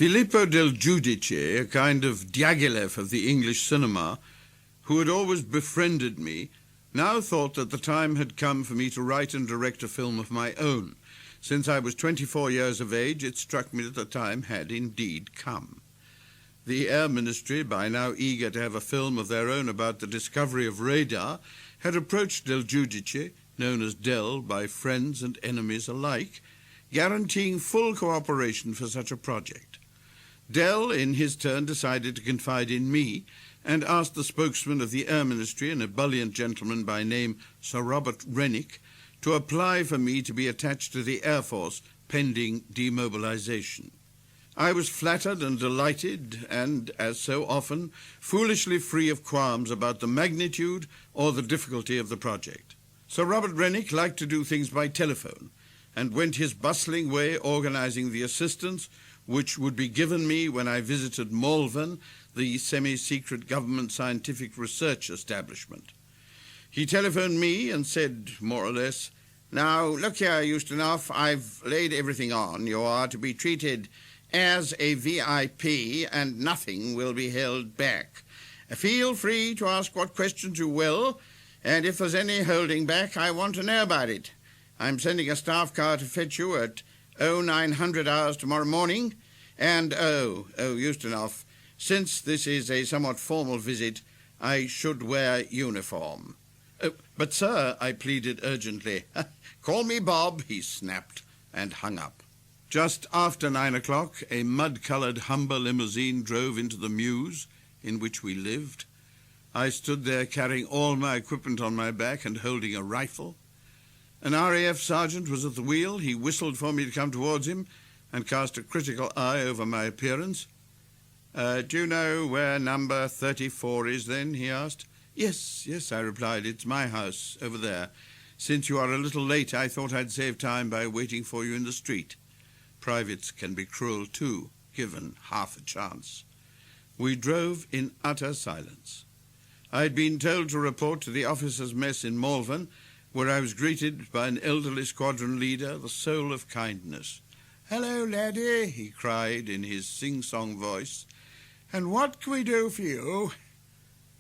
Filippo del Giudice, a kind of Diaghilev of the English cinema, who had always befriended me, now thought that the time had come for me to write and direct a film of my own. Since I was 24 years of age, it struck me that the time had indeed come. The Air Ministry, by now eager to have a film of their own about the discovery of radar, had approached Del Giudice, known as Del by friends and enemies alike, guaranteeing full cooperation for such a project. Del, in his turn, decided to confide in me and asked the spokesman of the Air Ministry, an ebullient gentleman by name Sir Robert Rennick, to apply for me to be attached to the Air Force pending demobilization. I was flattered and delighted and, as so often, foolishly free of qualms about the magnitude or the difficulty of the project. Sir Robert Rennick liked to do things by telephone and went his bustling way organizing the assistance which would be given me when I visited Malvern, the semi-secret government scientific research establishment. He telephoned me and said, more or less, "Now, look here, Ustinov, I've laid everything on. You are to be treated as a VIP and nothing will be held back. Feel free to ask what questions you will, and if there's any holding back, I want to know about it. I'm sending a staff car to fetch you at 0900 hours tomorrow morning, and Ustinov, since this is a somewhat formal visit, I should wear uniform." "But, sir," I pleaded urgently. "Call me Bob," he snapped, and hung up. Just after 9 o'clock, a mud-coloured Humber limousine drove into the mews in which we lived. I stood there carrying all my equipment on my back and holding a rifle. An RAF sergeant was at the wheel. He whistled for me to come towards him and cast a critical eye over my appearance. "Do you know where number 34 is, then?" he asked. Yes, I replied. "It's my house, over there. Since you are a little late, I thought I'd save time by waiting for you in the street. Privates can be cruel, too, given half a chance." We drove in utter silence. I'd been told to report to the officers' mess in Malvern, where I was greeted by an elderly squadron leader, the soul of kindness. "Hello, laddie," he cried in his sing-song voice. "And what can we do for you?"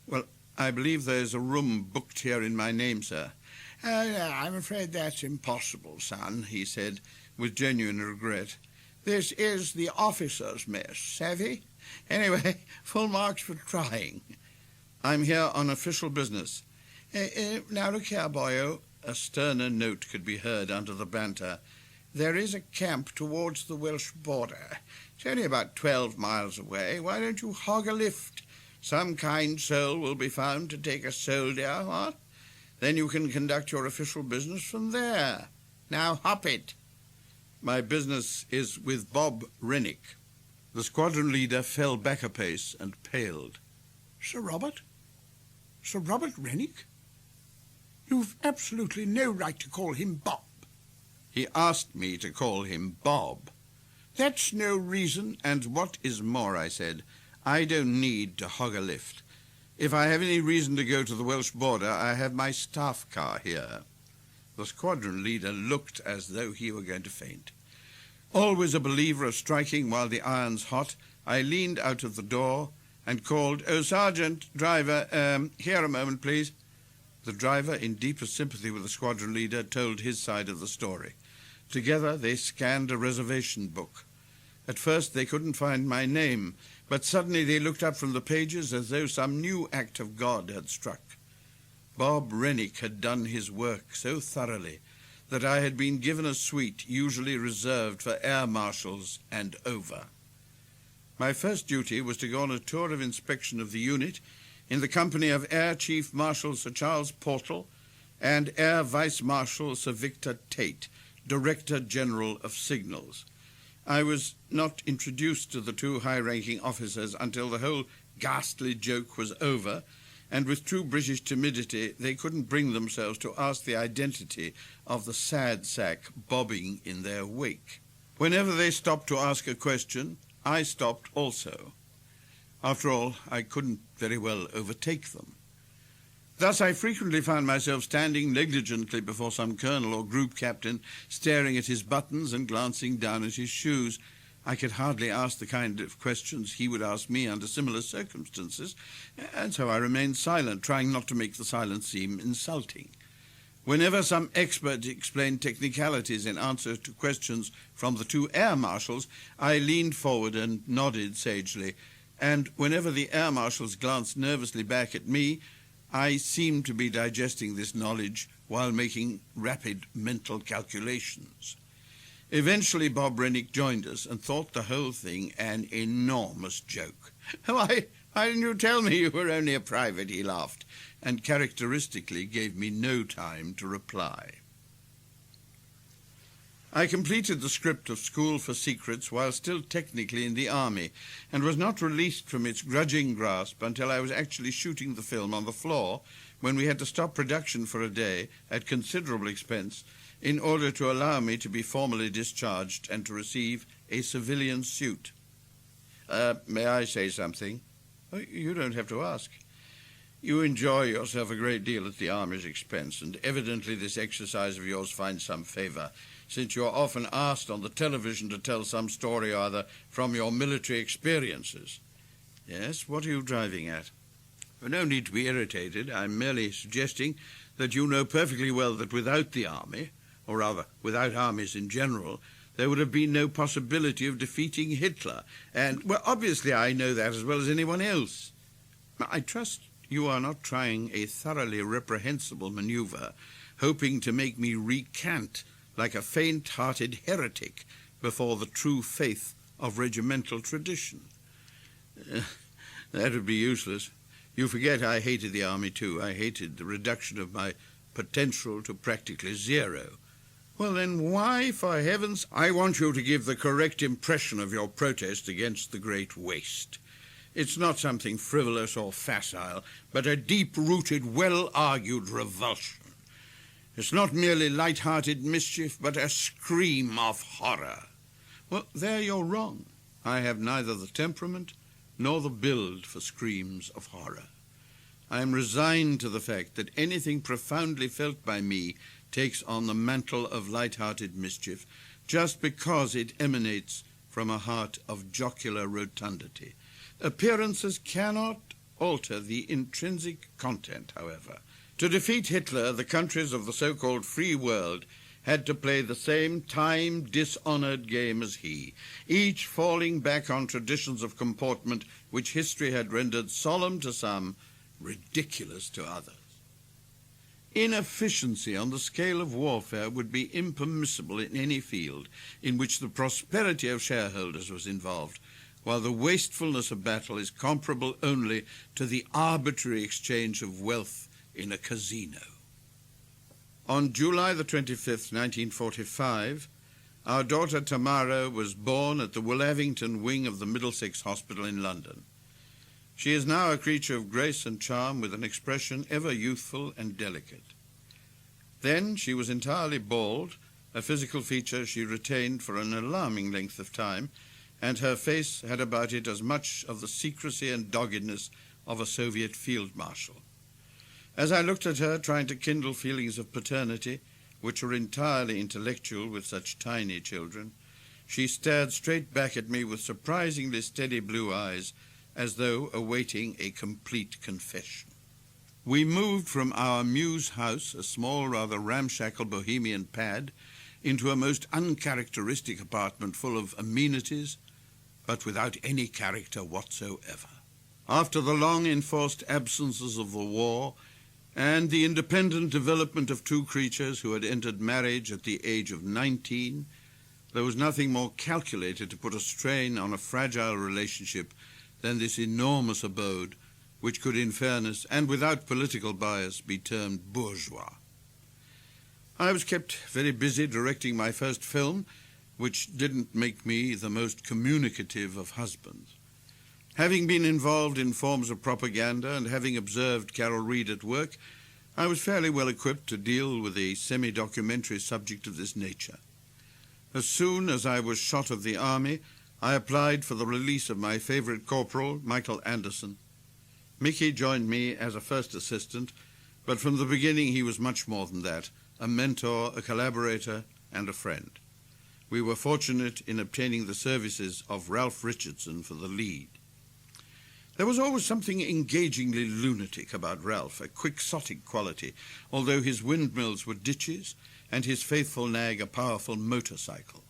"Well, I believe there's a room booked here in my name, sir." "I'm afraid that's impossible, son," he said, with genuine regret. "This is the officers' mess, savvy? Anyway, full marks for trying." "I'm here on official business." Now look here, boyo." A sterner note could be heard under the banter. "There is a camp towards the Welsh border. It's only about 12 miles away. Why don't you hog a lift? Some kind soul will be found to take a soldier, what? Then you can conduct your official business from there. Now hop it." "My business is with Bob Rennick." The squadron leader fell back a pace and paled. "Sir Robert? Sir Robert Rennick? You've absolutely no right to call him Bob." "He asked me to call him Bob." "That's no reason." "And what is more," I said, "I don't need to hog a lift. If I have any reason to go to the Welsh border, I have my staff car here." The squadron leader looked as though he were going to faint. Always a believer of striking while the iron's hot, I leaned out of the door and called, "Oh, Sergeant, driver, here a moment, please." The driver, in deepest sympathy with the squadron leader, told his side of the story. Together they scanned a reservation book. At first they couldn't find my name, but suddenly they looked up from the pages as though some new act of God had struck. Bob Rennick had done his work so thoroughly that I had been given a suite usually reserved for air marshals and over. My first duty was to go on a tour of inspection of the unit in the company of Air Chief Marshal Sir Charles Portal and Air Vice Marshal Sir Victor Tate, Director General of Signals. I was not introduced to the two high-ranking officers until the whole ghastly joke was over, and with true British timidity they couldn't bring themselves to ask the identity of the sad sack bobbing in their wake. Whenever they stopped to ask a question, I stopped also. After all, I couldn't very well overtake them. Thus I frequently found myself standing negligently before some colonel or group captain, staring at his buttons and glancing down at his shoes. I could hardly ask the kind of questions he would ask me under similar circumstances, and so I remained silent, trying not to make the silence seem insulting. Whenever some expert explained technicalities in answer to questions from the two air marshals, I leaned forward and nodded sagely, and whenever the air marshals glanced nervously back at me, I seemed to be digesting this knowledge while making rapid mental calculations. Eventually Bob Rennick joined us and thought the whole thing an enormous joke. Why didn't you tell me you were only a private?" he laughed, and characteristically gave me no time to reply. I completed the script of School for Secrets while still technically in the army, and was not released from its grudging grasp until I was actually shooting the film on the floor, when we had to stop production for a day at considerable expense in order to allow me to be formally discharged and to receive a civilian suit. May I say something?" "You don't have to ask. You enjoy yourself a great deal at the Army's expense, and evidently this exercise of yours finds some favour, since you are often asked on the television to tell some story or other from your military experiences." "Yes, what are you driving at?" "No need to be irritated. I'm merely suggesting that you know perfectly well that without the Army, or rather without armies in general, there would have been no possibility of defeating Hitler. And, well, obviously I know that as well as anyone else. I trust you are not trying a thoroughly reprehensible maneuver, hoping to make me recant like a faint-hearted heretic before the true faith of regimental tradition." That would be useless. You forget I hated the Army too. I hated the reduction of my potential to practically zero. "Well, then why, for heaven's... I want you to give the correct impression of your protest against the Great Waste. It's not something frivolous or facile, but a deep-rooted, well-argued revulsion. It's not merely light-hearted mischief, but a scream of horror." "Well, there you're wrong. I have neither the temperament nor the build for screams of horror. I am resigned to the fact that anything profoundly felt by me takes on the mantle of light-hearted mischief just because it emanates from a heart of jocular rotundity. Appearances cannot alter the intrinsic content, however. To defeat Hitler, the countries of the so-called free world had to play the same time-dishonored game as he, each falling back on traditions of comportment which history had rendered solemn to some, ridiculous to others. Inefficiency on the scale of warfare would be impermissible in any field in which the prosperity of shareholders was involved, while the wastefulness of battle is comparable only to the arbitrary exchange of wealth in a casino. On July the 25th, 1945, our daughter Tamara was born at the Willavington wing of the Middlesex Hospital in London. She is now a creature of grace and charm with an expression ever youthful and delicate. Then she was entirely bald, a physical feature she retained for an alarming length of time, and her face had about it as much of the secrecy and doggedness of a Soviet field marshal. As I looked at her, trying to kindle feelings of paternity, which are entirely intellectual with such tiny children, she stared straight back at me with surprisingly steady blue eyes, as though awaiting a complete confession. We moved from our Mews house, a small, rather ramshackle bohemian pad, into a most uncharacteristic apartment full of amenities, but without any character whatsoever. After the long enforced absences of the war, and the independent development of two creatures who had entered marriage at the age of 19, there was nothing more calculated to put a strain on a fragile relationship than this enormous abode, which could, in fairness and without political bias, be termed bourgeois. I was kept very busy directing my first film, which didn't make me the most communicative of husbands. Having been involved in forms of propaganda and having observed Carol Reed at work, I was fairly well equipped to deal with a semi-documentary subject of this nature. As soon as I was shot of the army, I applied for the release of my favorite corporal, Michael Anderson. Mickey joined me as a first assistant, but from the beginning he was much more than that, a mentor, a collaborator, and a friend. We were fortunate in obtaining the services of Ralph Richardson for the lead. There was always something engagingly lunatic about Ralph, a quixotic quality, although his windmills were ditches and his faithful nag a powerful motorcycle.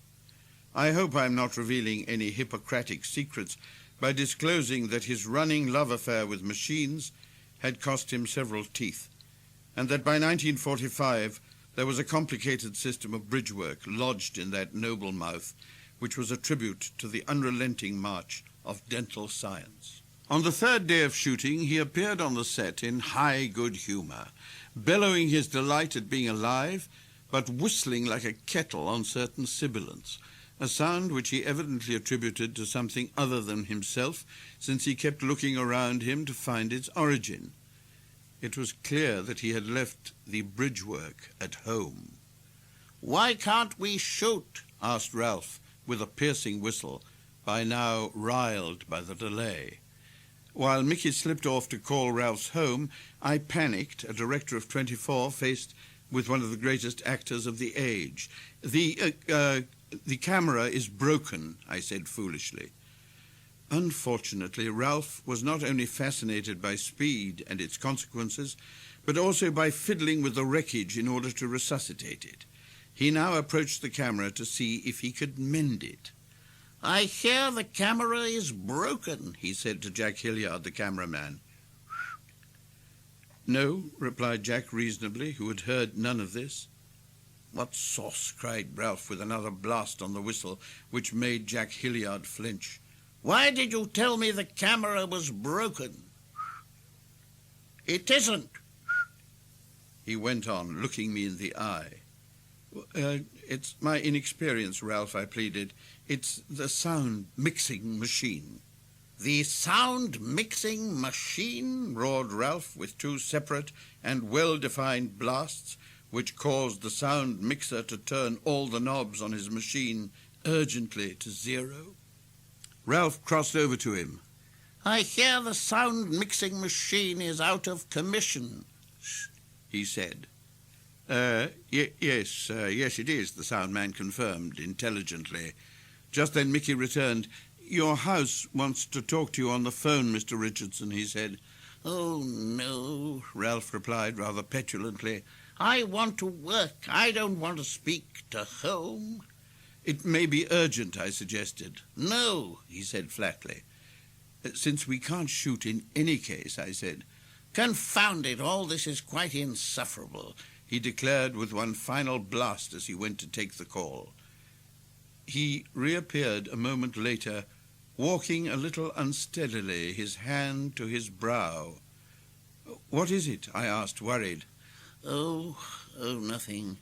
I hope I am not revealing any Hippocratic secrets by disclosing that his running love affair with machines had cost him several teeth, and that by 1945 there was a complicated system of bridge work lodged in that noble mouth, which was a tribute to the unrelenting march of dental science. On the third day of shooting, he appeared on the set in high good humor, bellowing his delight at being alive, but whistling like a kettle on certain sibilants, a sound which he evidently attributed to something other than himself, since he kept looking around him to find its origin. It was clear that he had left the bridge work at home. "Why can't we shoot?" asked Ralph, with a piercing whistle, by now riled by the delay. While Mickey slipped off to call Ralph's home, I panicked, a director of 24 faced with one of the greatest actors of the age. The camera is broken," I said foolishly. Unfortunately, Ralph was not only fascinated by speed and its consequences, but also by fiddling with the wreckage in order to resuscitate it. He now approached the camera to see if he could mend it. "I hear the camera is broken," he said to Jack Hilliard, the cameraman. "No," replied Jack reasonably, who had heard none of this. "What sauce?" cried Ralph with another blast on the whistle, which made Jack Hilliard flinch. "Why did you tell me the camera was broken?" "It isn't," he went on, looking me in the eye. It's my inexperience, Ralph," I pleaded. "It's the sound mixing machine." "The sound mixing machine?" roared Ralph, with two separate and well-defined blasts, which caused the sound mixer to turn all the knobs on his machine urgently to 0. Ralph crossed over to him. "I hear the sound mixing machine is out of commission," he said. Yes, it is," the sound man confirmed intelligently. Just then Mickey returned. "Your house wants to talk to you on the phone, Mr. Richardson," he said. "Oh, no," Ralph replied rather petulantly. "I want to work. I don't want to speak to home." "It may be urgent," I suggested. "No," he said flatly. "Since we can't shoot in any case," I said. "Confound it, all this is quite insufferable," he declared with one final blast as he went to take the call. He reappeared a moment later, walking a little unsteadily, his hand to his brow. "What is it?" I asked, worried. Oh, nothing.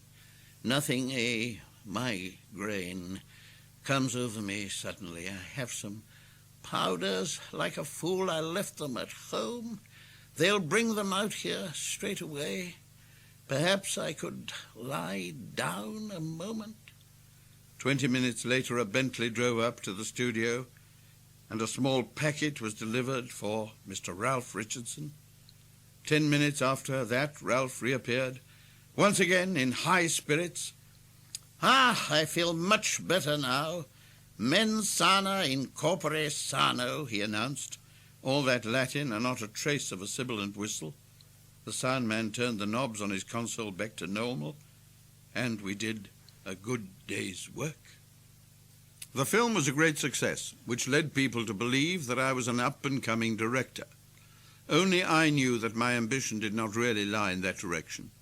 Nothing, a migraine comes over me suddenly. I have some powders. Like a fool, I left them at home. They'll bring them out here straight away. Perhaps I could lie down a moment." 20 minutes later, a Bentley drove up to the studio, and a small packet was delivered for Mr. Ralph Richardson. 10 minutes after that, Ralph reappeared, once again in high spirits. I feel much better now. Mens sana in corpore sano," he announced, all that Latin and not a trace of a sibilant whistle. The sound man turned the knobs on his console back to normal, and we did a good day's work. The film was a great success, which led people to believe that I was an up-and-coming director. Only I knew that my ambition did not really lie in that direction.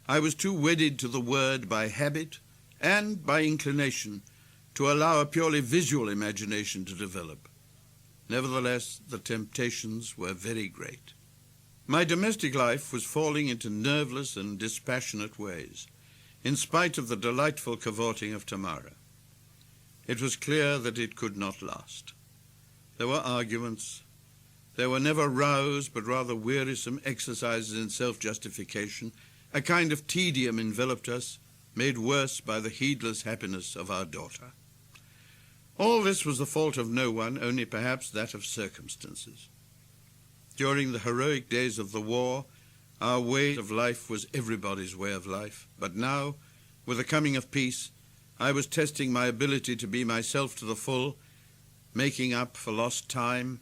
I was too wedded to the word by habit and by inclination to allow a purely visual imagination to develop. Nevertheless, the temptations were very great. My domestic life was falling into nerveless and dispassionate ways, in spite of the delightful cavorting of Tamara. It was clear that it could not last. There were arguments. There were never rows, but rather wearisome exercises in self-justification. A kind of tedium enveloped us, made worse by the heedless happiness of our daughter. All this was the fault of no one, only perhaps that of circumstances. During the heroic days of the war, our way of life was everybody's way of life. But now, with the coming of peace, I was testing my ability to be myself to the full, making up for lost time,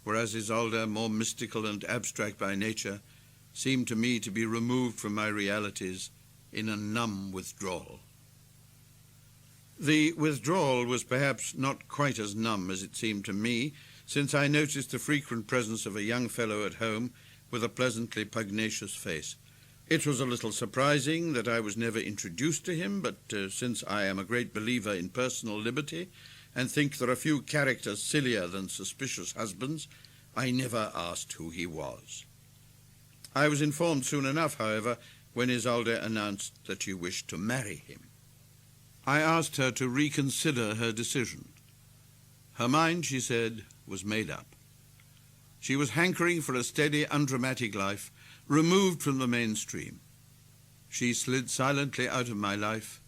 whereas Isolde, more mystical and abstract by nature, seemed to me to be removed from my realities in a numb withdrawal. The withdrawal was perhaps not quite as numb as it seemed to me, since I noticed the frequent presence of a young fellow at home with a pleasantly pugnacious face. It was a little surprising that I was never introduced to him, but since I am a great believer in personal liberty and think there are few characters sillier than suspicious husbands, I never asked who he was. I was informed soon enough, however, when Isolde announced that she wished to marry him. I asked her to reconsider her decision. Her mind, she said, was made up. She was hankering for a steady, undramatic life, removed from the mainstream. She slid silently out of my life,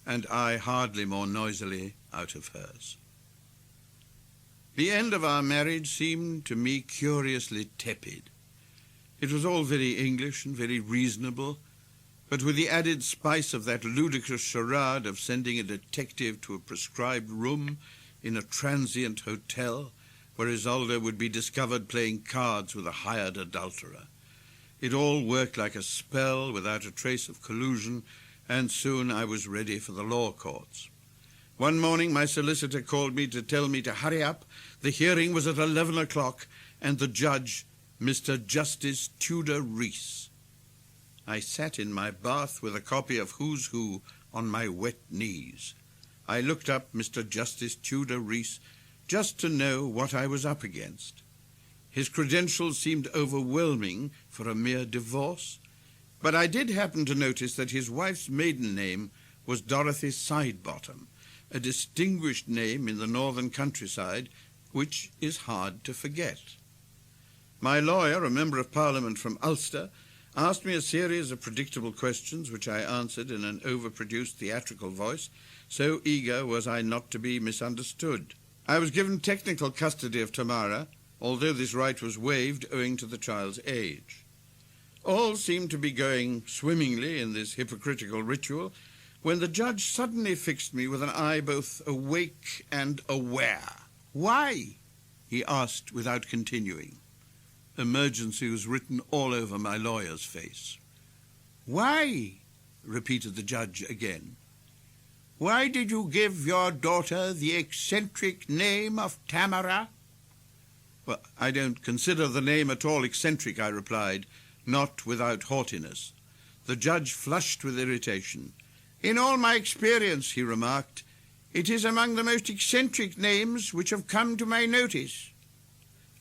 and I hardly more noisily out of hers. The end of our marriage seemed to me curiously tepid. It was all very English and very reasonable, but with the added spice of that ludicrous charade of sending a detective to a prescribed room in a transient hotel where Isolde would be discovered playing cards with a hired adulterer. It all worked like a spell without a trace of collusion, and soon I was ready for the law courts. One morning my solicitor called me to tell me to hurry up. The hearing was at 11 o'clock, and the judge, Mr. Justice Tudor Rees. I sat in my bath with a copy of Who's Who on my wet knees. I looked up Mr. Justice Tudor Rees just to know what I was up against. His credentials seemed overwhelming for a mere divorce, but I did happen to notice that his wife's maiden name was Dorothy Sidebottom, a distinguished name in the northern countryside, which is hard to forget. My lawyer, a member of Parliament from Ulster, asked me a series of predictable questions, which I answered in an overproduced theatrical voice, so eager was I not to be misunderstood. I was given technical custody of Tamara, although this right was waived owing to the child's age. All seemed to be going swimmingly in this hypocritical ritual, when the judge suddenly fixed me with an eye both awake and aware. "Why?" he asked without continuing. Emergency was written all over my lawyer's face. "Why?" repeated the judge again. "Why did you give your daughter the eccentric name of Tamara?" "Well, I don't consider the name at all eccentric," I replied, not without haughtiness. The judge flushed with irritation. "In all my experience," he remarked, "it is among the most eccentric names which have come to my notice."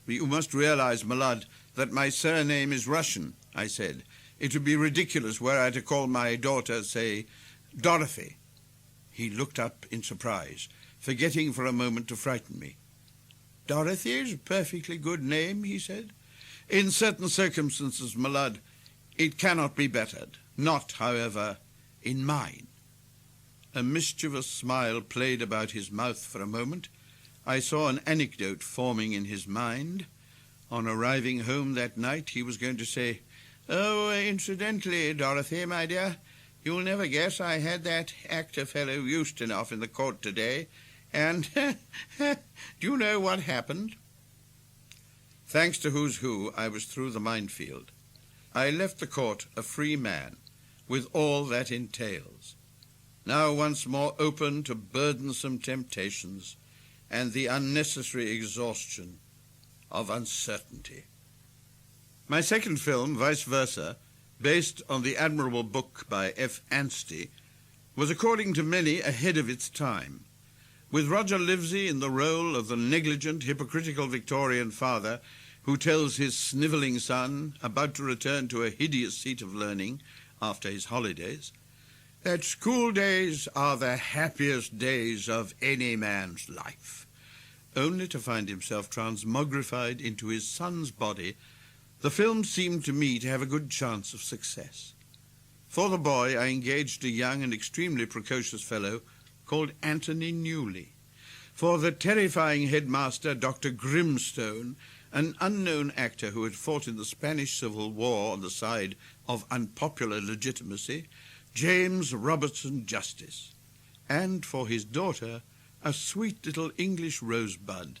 "You must realize, my lord, that my surname is Russian," I said. "It would be ridiculous were I to call my daughter, say, Dorothy." He looked up in surprise, forgetting for a moment to frighten me. "Dorothy is a perfectly good name," he said. "In certain circumstances, my lord, it cannot be bettered. Not, however, in mine." A mischievous smile played about his mouth for a moment. I saw an anecdote forming in his mind. On arriving home that night, he was going to say, "Oh, incidentally, Dorothy, my dear, you'll never guess I had that actor fellow Ustinov in the court today, and do you know what happened?" Thanks to Who's Who, I was through the minefield. I left the court a free man, with all that entails, now once more open to burdensome temptations and the unnecessary exhaustion of uncertainty. My second film, Viceversa, based on the admirable book by F. Anstey, was according to many ahead of its time. With Roger Livesey in the role of the negligent, hypocritical Victorian father who tells his snivelling son, about to return to a hideous seat of learning after his holidays, that school days are the happiest days of any man's life, only to find himself transmogrified into his son's body, the film seemed to me to have a good chance of success. For the boy, I engaged a young and extremely precocious fellow called Anthony Newley. For the terrifying headmaster, Dr. Grimstone, an unknown actor who had fought in the Spanish Civil War on the side of unpopular legitimacy, James Robertson Justice. and for his daughter, a sweet little English rosebud,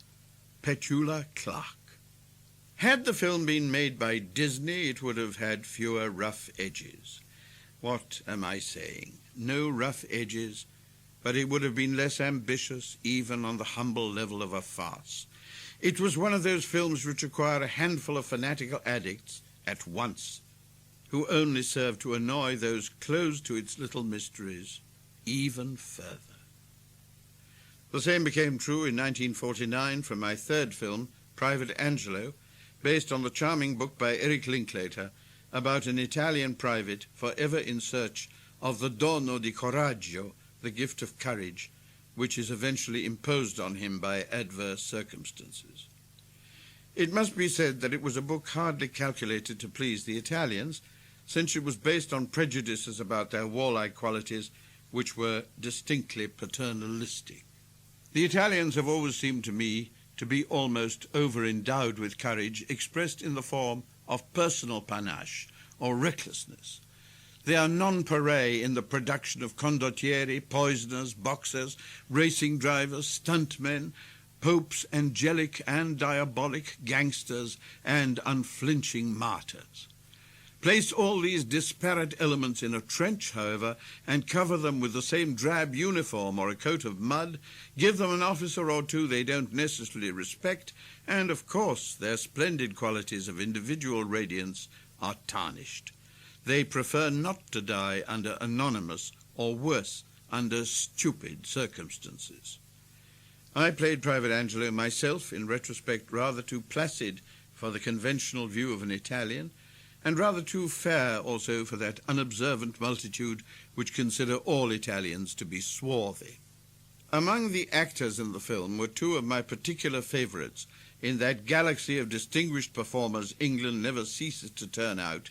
Petula Clark. Had the film been made by Disney, it would have had fewer rough edges. What am I saying? No rough edges, but it would have been less ambitious, even on the humble level of a farce. It was one of those films which require a handful of fanatical addicts at once, who only serve to annoy those close to its little mysteries even further. The same became true in 1949 for my third film, Private Angelo, based on the charming book by Eric Linklater about an Italian private forever in search of the dono di coraggio, the gift of courage, which is eventually imposed on him by adverse circumstances. It must be said that it was a book hardly calculated to please the Italians, since it was based on prejudices about their warlike qualities, which were distinctly paternalistic. The Italians have always seemed to me to be almost over-endowed with courage, expressed in the form of personal panache or recklessness. They are nonpareil in the production of condottieri, poisoners, boxers, racing drivers, stuntmen, popes, angelic and diabolic gangsters, and unflinching martyrs. Place all these disparate elements in a trench, however, and cover them with the same drab uniform or a coat of mud, give them an officer or two they don't necessarily respect, and, of course, their splendid qualities of individual radiance are tarnished. They prefer not to die under anonymous, or worse, under stupid circumstances. I played Private Angelo myself, in retrospect rather too placid for the conventional view of an Italian, and rather too fair also for that unobservant multitude which consider all Italians to be swarthy. Among the actors in the film were two of my particular favourites in that galaxy of distinguished performers England never ceases to turn out: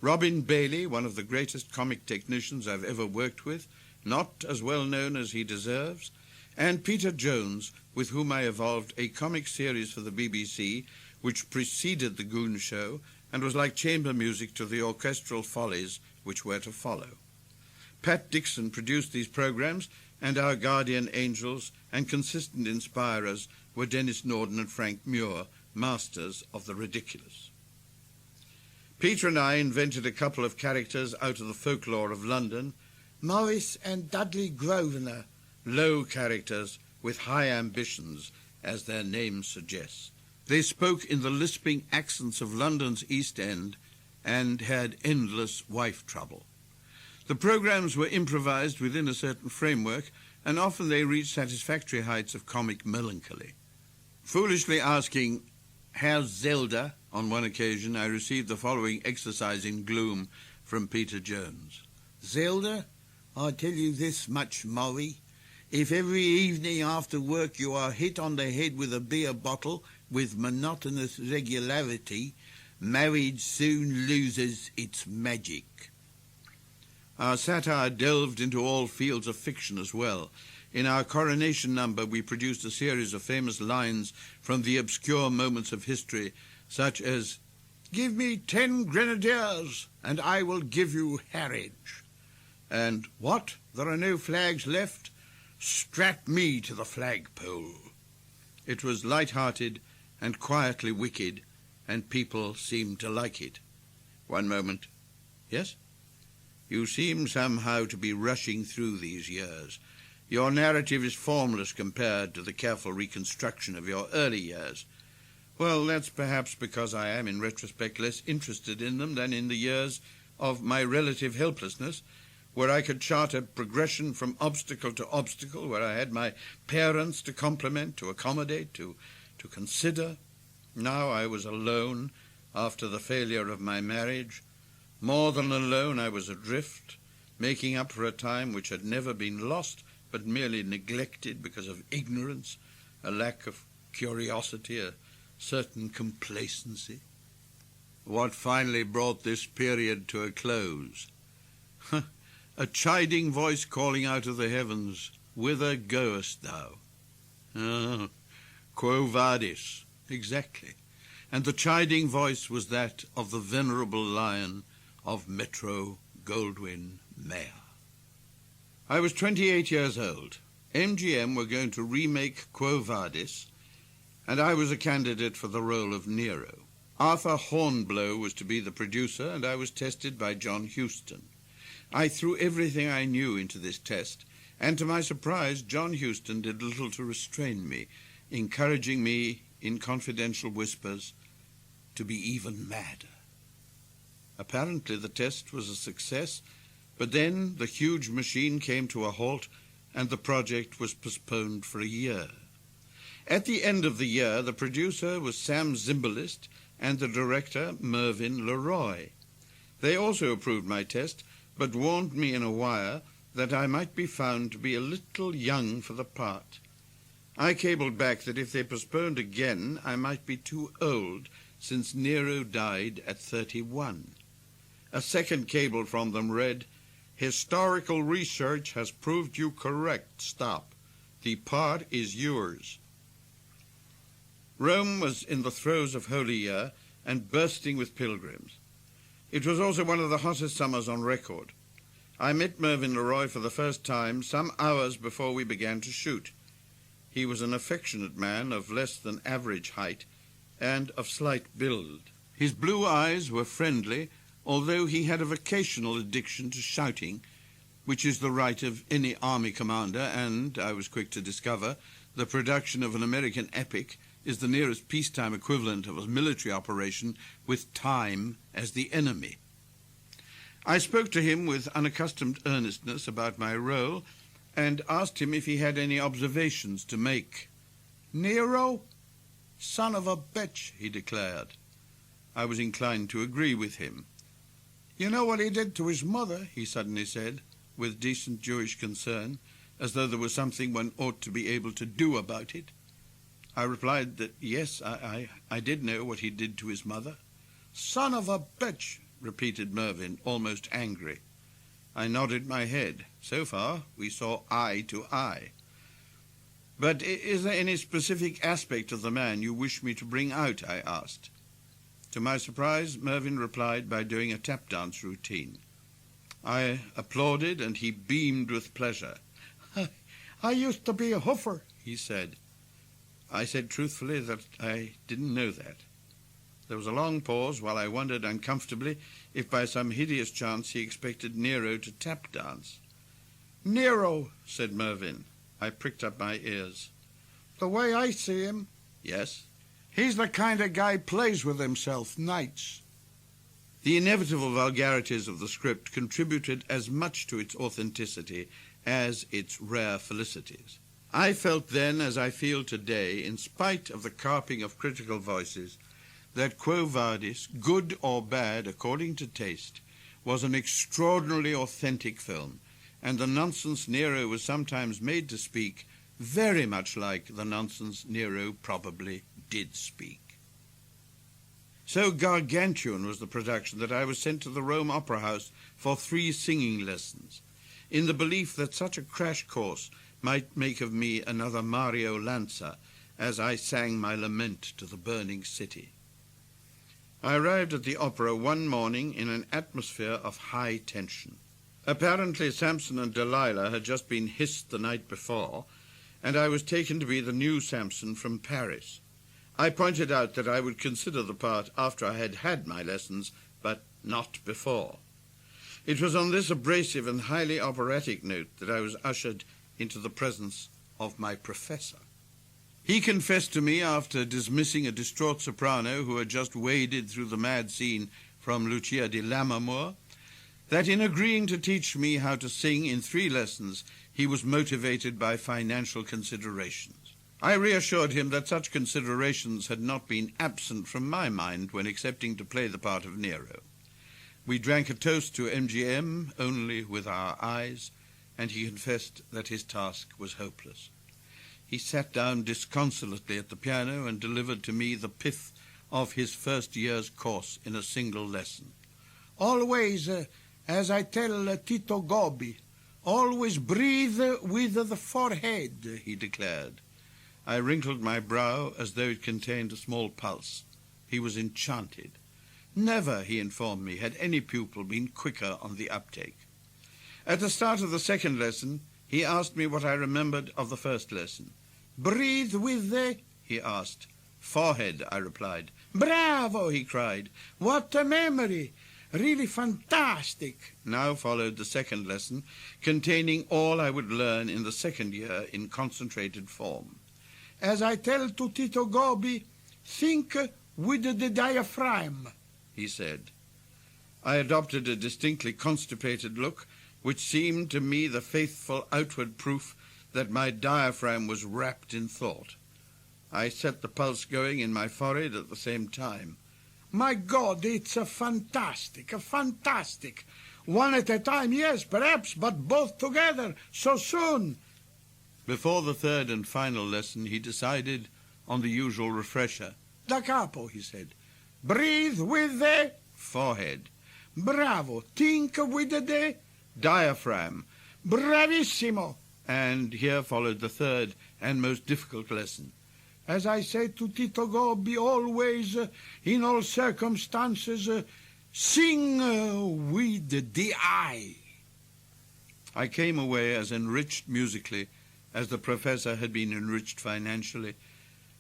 Robin Bailey, one of the greatest comic technicians I've ever worked with, not as well known as he deserves, and Peter Jones, with whom I evolved a comic series for the BBC which preceded the Goon Show and was like chamber music to the orchestral follies which were to follow. Pat Dixon produced these programs, and our guardian angels and consistent inspirers were Dennis Norden and Frank Muir, masters of the ridiculous. Peter and I invented a couple of characters out of the folklore of London, Morris and Dudley Grosvenor, low characters with high ambitions, as their names suggest. They spoke in the lisping accents of London's East End and had endless wife trouble. The programs were improvised within a certain framework, and often they reached satisfactory heights of comic melancholy. Foolishly asking, "How's Zelda?" on one occasion, I received the following exercise in gloom from Peter Jones. "Zelda, I tell you this much, Murray. If every evening after work you are hit on the head with a beer bottle with monotonous regularity, marriage soon loses its magic." Our satire delved into all fields of fiction as well. In our coronation number, we produced a series of famous lines from the obscure moments of history, such as, "Give me 10 grenadiers, and I will give you Harwich," and "What, there are no flags left? Strap me to the flagpole." It was light-hearted and quietly wicked, and people seemed to like it. One moment. Yes? You seem somehow to be rushing through these years. Your narrative is formless compared to the careful reconstruction of your early years. Well, that's perhaps because I am, in retrospect, less interested in them than in the years of my relative helplessness, where I could chart a progression from obstacle to obstacle, where I had my parents to compliment, to accommodate, to consider. Now I was alone after the failure of my marriage. More than alone, I was adrift, making up for a time which had never been lost, but merely neglected because of ignorance, a lack of curiosity, a certain complacency. What finally brought this period to a close? A chiding voice calling out of the heavens, "Whither goest thou?" Ah, quo vadis, exactly. And the chiding voice was that of the venerable lion of Metro Goldwyn Mayer. I was 28 years old. MGM were going to remake Quo Vadis, and I was a candidate for the role of Nero. Arthur Hornblow was to be the producer, and I was tested by John Huston. I threw everything I knew into this test, and to my surprise, John Huston did little to restrain me, encouraging me in confidential whispers to be even madder. Apparently the test was a success, but then the huge machine came to a halt and the project was postponed for a year. At the end of the year, the producer was Sam Zimbalist and the director Mervyn LeRoy. They also approved my test, but warned me in a wire that I might be found to be a little young for the part. I cabled back that if they postponed again, I might be too old, since Nero died at 31. A second cable from them read, "Historical research has proved you correct. Stop. The part is yours." Rome was in the throes of Holy Year and bursting with pilgrims. It was also one of the hottest summers on record. I met Mervyn LeRoy for the first time some hours before we began to shoot. He was an affectionate man of less than average height and of slight build. His blue eyes were friendly, although he had a vocational addiction to shouting, which is the right of any army commander, and, I was quick to discover, the production of an American epic is the nearest peacetime equivalent of a military operation with time as the enemy. I spoke to him with unaccustomed earnestness about my role and asked him if he had any observations to make. "Nero? Son of a bitch," he declared. I was inclined to agree with him. "You know what he did to his mother?" he suddenly said, with decent Jewish concern, as though there was something one ought to be able to do about it. I replied that yes, I did know what he did to his mother. "Son of a bitch," repeated Mervyn, almost angry. I nodded my head. So far, we saw eye to eye. "But is there any specific aspect of the man you wish me to bring out?" I asked. To my surprise, Mervyn replied by doing a tap dance routine. I applauded, and he beamed with pleasure. "I used to be a hoofer," he said. I said truthfully that I didn't know that. There was a long pause while I wondered uncomfortably if by some hideous chance he expected Nero to tap dance. "Nero," said Mervyn. I pricked up my ears. "The way I see him." "Yes?" "He's the kind of guy plays with himself nights." The inevitable vulgarities of the script contributed as much to its authenticity as its rare felicities. I felt then, as I feel today, in spite of the carping of critical voices, that Quo Vadis, good or bad according to taste, was an extraordinarily authentic film, and the nonsense Nero was sometimes made to speak very much like the nonsense Nero probably did speak. So gargantuan was the production that I was sent to the Rome Opera House for 3 singing lessons, in the belief that such a crash course might make of me another Mario Lanza as I sang my lament to the burning city. I arrived at the opera one morning in an atmosphere of high tension. Apparently Samson and Delilah had just been hissed the night before, and I was taken to be the new Samson from Paris. I pointed out that I would consider the part after I had had my lessons, but not before. It was on this abrasive and highly operatic note that I was ushered into the presence of my professor. He confessed to me, after dismissing a distraught soprano who had just waded through the mad scene from Lucia di Lammermoor, that in agreeing to teach me how to sing in 3 lessons, he was motivated by financial considerations. I reassured him that such considerations had not been absent from my mind when accepting to play the part of Nero. We drank a toast to MGM only with our eyes, and he confessed that his task was hopeless. He sat down disconsolately at the piano and delivered to me the pith of his first year's course in a single lesson. "Always, as I tell Tito Gobbi, always breathe with the forehead," he declared. I wrinkled my brow as though it contained a small pulse. He was enchanted. Never, he informed me, had any pupil been quicker on the uptake. At the start of the second lesson, he asked me what I remembered of the first lesson. "Breathe with the," he asked. "Forehead," I replied. "Bravo!" he cried. "What a memory! Really fantastic!" Now followed the second lesson, containing all I would learn in the second year in concentrated form. "As I tell to Tito Gobi, think with the diaphragm," he said. I adopted a distinctly constipated look, which seemed to me the faithful outward proof that my diaphragm was wrapped in thought. I set the pulse going in my forehead at the same time. "My God, it's a fantastic. One at a time, yes, perhaps, but both together, so soon." Before the third and final lesson, he decided on the usual refresher. "Da capo," he said. "Breathe with the forehead. Bravo. Think with the diaphragm. Bravissimo." And here followed the third and most difficult lesson. "As I say to Tito Gobi always, in all circumstances, sing with the eye." I came away as enriched musically as the professor had been enriched financially,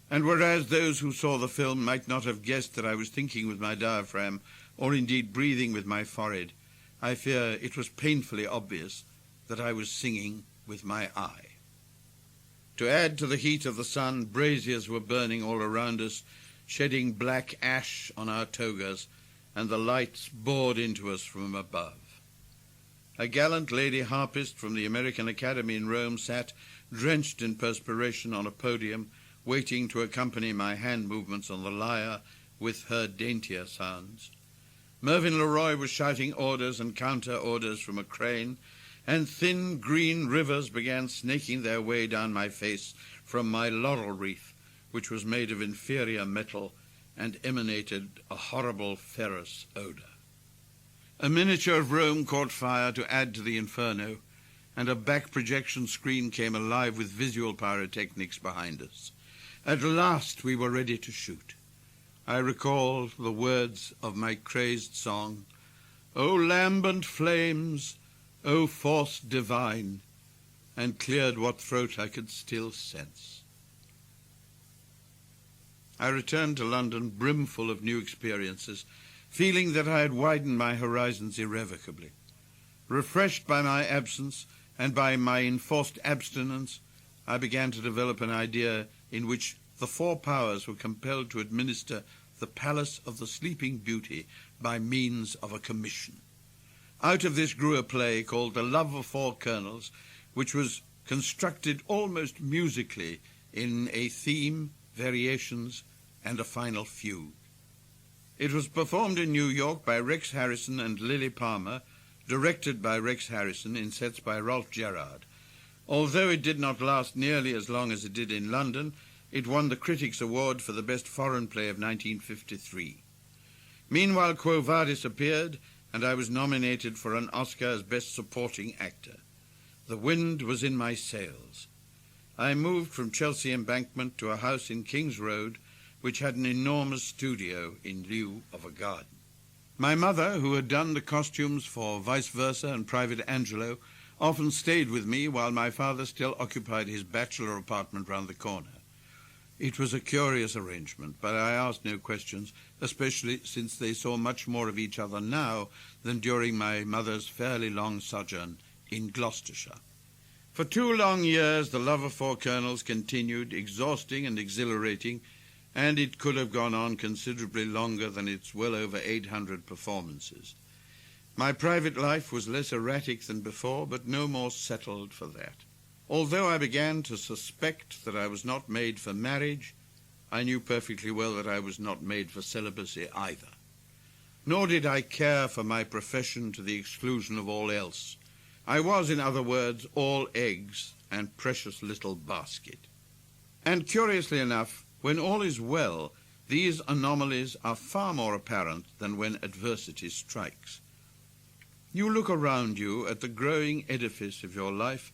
and whereas those who saw the film might not have guessed that I was thinking with my diaphragm, or indeed breathing with my forehead, I fear it was painfully obvious that I was singing with my eye. To add to the heat of the sun, braziers were burning all around us, shedding black ash on our togas, and the lights bored into us from above. A gallant lady harpist from the American Academy in Rome sat, drenched in perspiration, on a podium, waiting to accompany my hand movements on the lyre with her daintier sounds. Mervyn LeRoy was shouting orders and counter-orders from a crane, and thin green rivers began snaking their way down my face from my laurel wreath, which was made of inferior metal and emanated a horrible ferrous odor. A miniature of Rome caught fire to add to the inferno, and a back projection screen came alive with visual pyrotechnics behind us. At last we were ready to shoot. I recall the words of my crazed song, "O lambent flames, O force divine," and cleared what throat I could still sense. I returned to London brimful of new experiences, feeling that I had widened my horizons irrevocably. Refreshed by my absence and by my enforced abstinence, I began to develop an idea in which the four powers were compelled to administer the palace of the Sleeping Beauty by means of a commission. Out of this grew a play called The Love of Four Colonels, which was constructed almost musically in a theme, variations, and a final fugue. It was performed in New York by Rex Harrison and Lily Palmer, directed by Rex Harrison in sets by Rolf Gerard. Although it did not last nearly as long as it did in London, it won the Critics' Award for the Best Foreign Play of 1953. Meanwhile, Quo Vadis appeared, and I was nominated for an Oscar as Best Supporting Actor. The wind was in my sails. I moved from Chelsea Embankment to a house in King's Road, which had an enormous studio in lieu of a garden. My mother, who had done the costumes for Viceversa and Private Angelo, often stayed with me while my father still occupied his bachelor apartment round the corner. It was a curious arrangement, but I asked no questions, especially since they saw much more of each other now than during my mother's fairly long sojourn in Gloucestershire. For 2 long years, The Love of Four Colonels continued, exhausting and exhilarating, and it could have gone on considerably longer than its well over 800 performances. My private life was less erratic than before, but no more settled for that. Although I began to suspect that I was not made for marriage, I knew perfectly well that I was not made for celibacy either. Nor did I care for my profession to the exclusion of all else. I was, in other words, all eggs and precious little basket. And curiously enough, when all is well, these anomalies are far more apparent than when adversity strikes. You look around you at the growing edifice of your life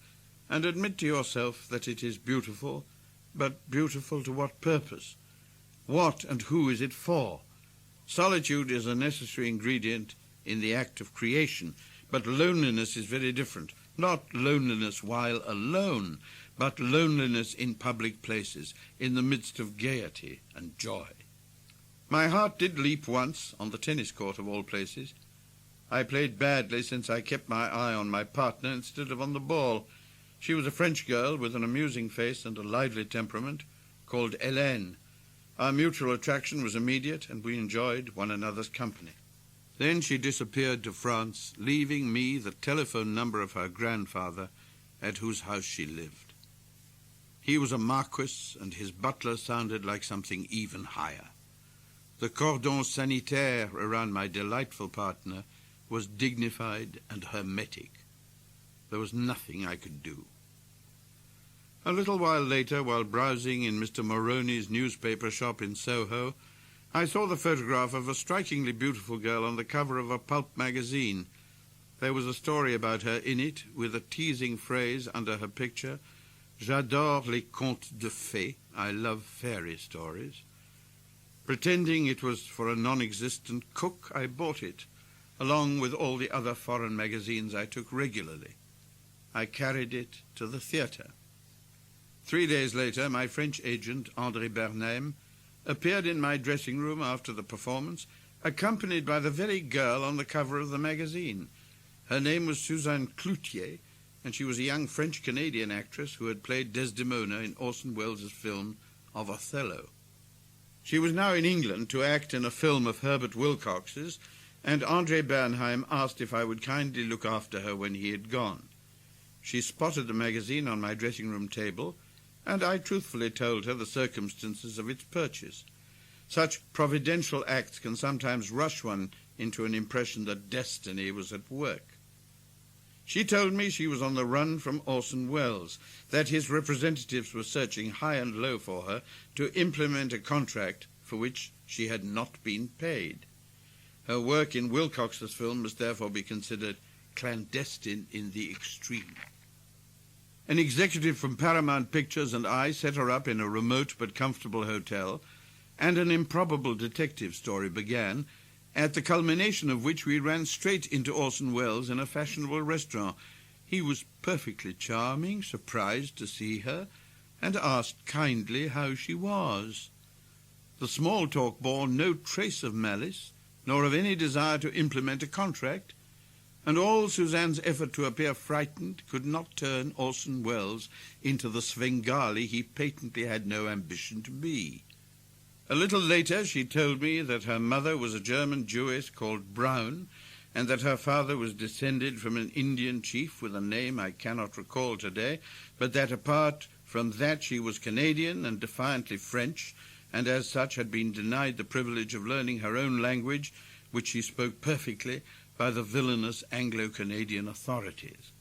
and admit to yourself that it is beautiful, but beautiful to what purpose? What and who is it for? Solitude is a necessary ingredient in the act of creation, But loneliness is very different. Not loneliness while alone, but loneliness in public places, in the midst of gaiety and joy. My heart did leap once on the tennis court of all places. I played badly since I kept my eye on my partner instead of on the ball. She was a French girl with an amusing face and a lively temperament, called Hélène. Our mutual attraction was immediate, and we enjoyed one another's company. Then she disappeared to France, leaving me the telephone number of her grandfather, at whose house she lived. He was a marquis, and his butler sounded like something even higher. The cordon sanitaire around my delightful partner was dignified and hermetic. There was nothing I could do. A little while later, while browsing in Mr. Moroni's newspaper shop in Soho, I saw the photograph of a strikingly beautiful girl on the cover of a pulp magazine. There was a story about her in it, with a teasing phrase under her picture, "J'adore les contes de fées," I love fairy stories. Pretending it was for a non-existent cook, I bought it, along with all the other foreign magazines I took regularly. I carried it to the theatre. 3 days later, my French agent, André Bernheim, appeared in my dressing room after the performance, accompanied by the very girl on the cover of the magazine. Her name was Suzanne Cloutier, and she was a young French-Canadian actress who had played Desdemona in Orson Welles' film of Othello. She was now in England to act in a film of Herbert Wilcox's, and André Bernheim asked if I would kindly look after her when he had gone. She spotted the magazine on my dressing-room table, and I truthfully told her the circumstances of its purchase. Such providential acts can sometimes rush one into an impression that destiny was at work. She told me she was on the run from Orson Welles, that his representatives were searching high and low for her to implement a contract for which she had not been paid. Her work in Wilcox's film must therefore be considered clandestine in the extreme. An executive from Paramount Pictures and I set her up in a remote but comfortable hotel, and an improbable detective story began, at the culmination of which we ran straight into Orson Welles in a fashionable restaurant. He was perfectly charming, surprised to see her, and asked kindly how she was. The small talk bore no trace of malice, nor of any desire to implement a contract, and all Suzanne's effort to appear frightened could not turn Orson Welles into the Svengali he patently had no ambition to be. A little later she told me that her mother was a German Jewess called Brown, and that her father was descended from an Indian chief with a name I cannot recall today, but that apart from that she was Canadian and defiantly French, and as such had been denied the privilege of learning her own language, which she spoke perfectly, by the villainous Anglo-Canadian authorities.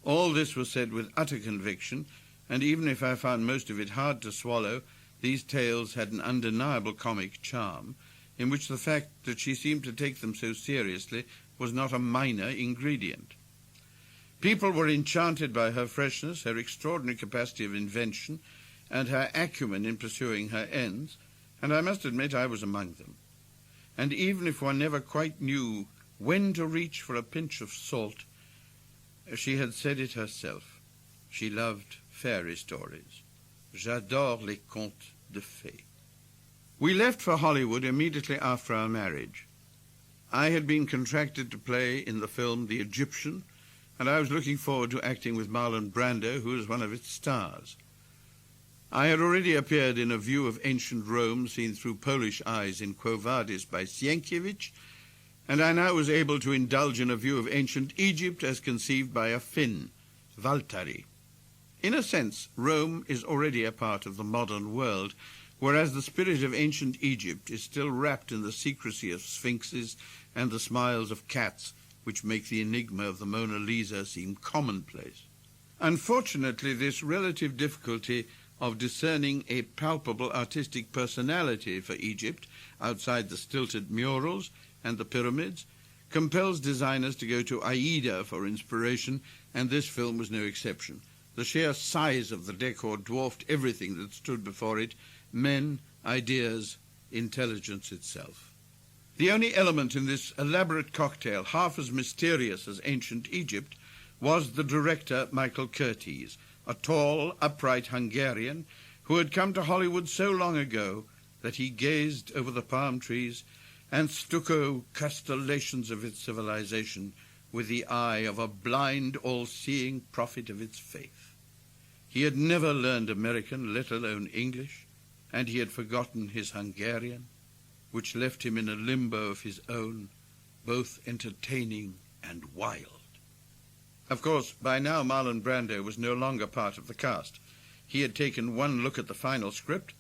All this was said with utter conviction, and even if I found most of it hard to swallow, these tales had an undeniable comic charm, in which the fact that she seemed to take them so seriously was not a minor ingredient. People were enchanted by her freshness, her extraordinary capacity of invention, and her acumen in pursuing her ends, and I must admit I was among them. And even if one never quite knew when to reach for a pinch of salt, she had said it herself. She loved fairy stories. J'adore les contes de fées. We left for Hollywood immediately after our marriage. I had been contracted to play in the film The Egyptian, and I was looking forward to acting with Marlon Brando, who was one of its stars. I had already appeared in A View of Ancient Rome, seen through Polish eyes in Quo Vadis by Sienkiewicz, and I now was able to indulge in A View of Ancient Egypt as conceived by a Finn, Valtari. In a sense, Rome is already a part of the modern world, whereas the spirit of ancient Egypt is still wrapped in the secrecy of sphinxes and the smiles of cats, which make the enigma of the Mona Lisa seem commonplace. Unfortunately, this relative difficulty of discerning a palpable artistic personality for Egypt outside the stilted murals and the pyramids compels designers to go to Aida for inspiration, and this film was no exception. The sheer size of the decor dwarfed everything that stood before it, men, ideas, intelligence itself. The only element in this elaborate cocktail, half as mysterious as ancient Egypt, was the director, Michael Curtiz, a tall, upright Hungarian who had come to Hollywood so long ago that he gazed over the palm trees and stucco constellations of its civilization with the eye of a blind, all-seeing prophet of its faith. He had never learned American, let alone English, and he had forgotten his Hungarian, which left him in a limbo of his own, both entertaining and wild. Of course, by now Marlon Brando was no longer part of the cast. He had taken one look at the final script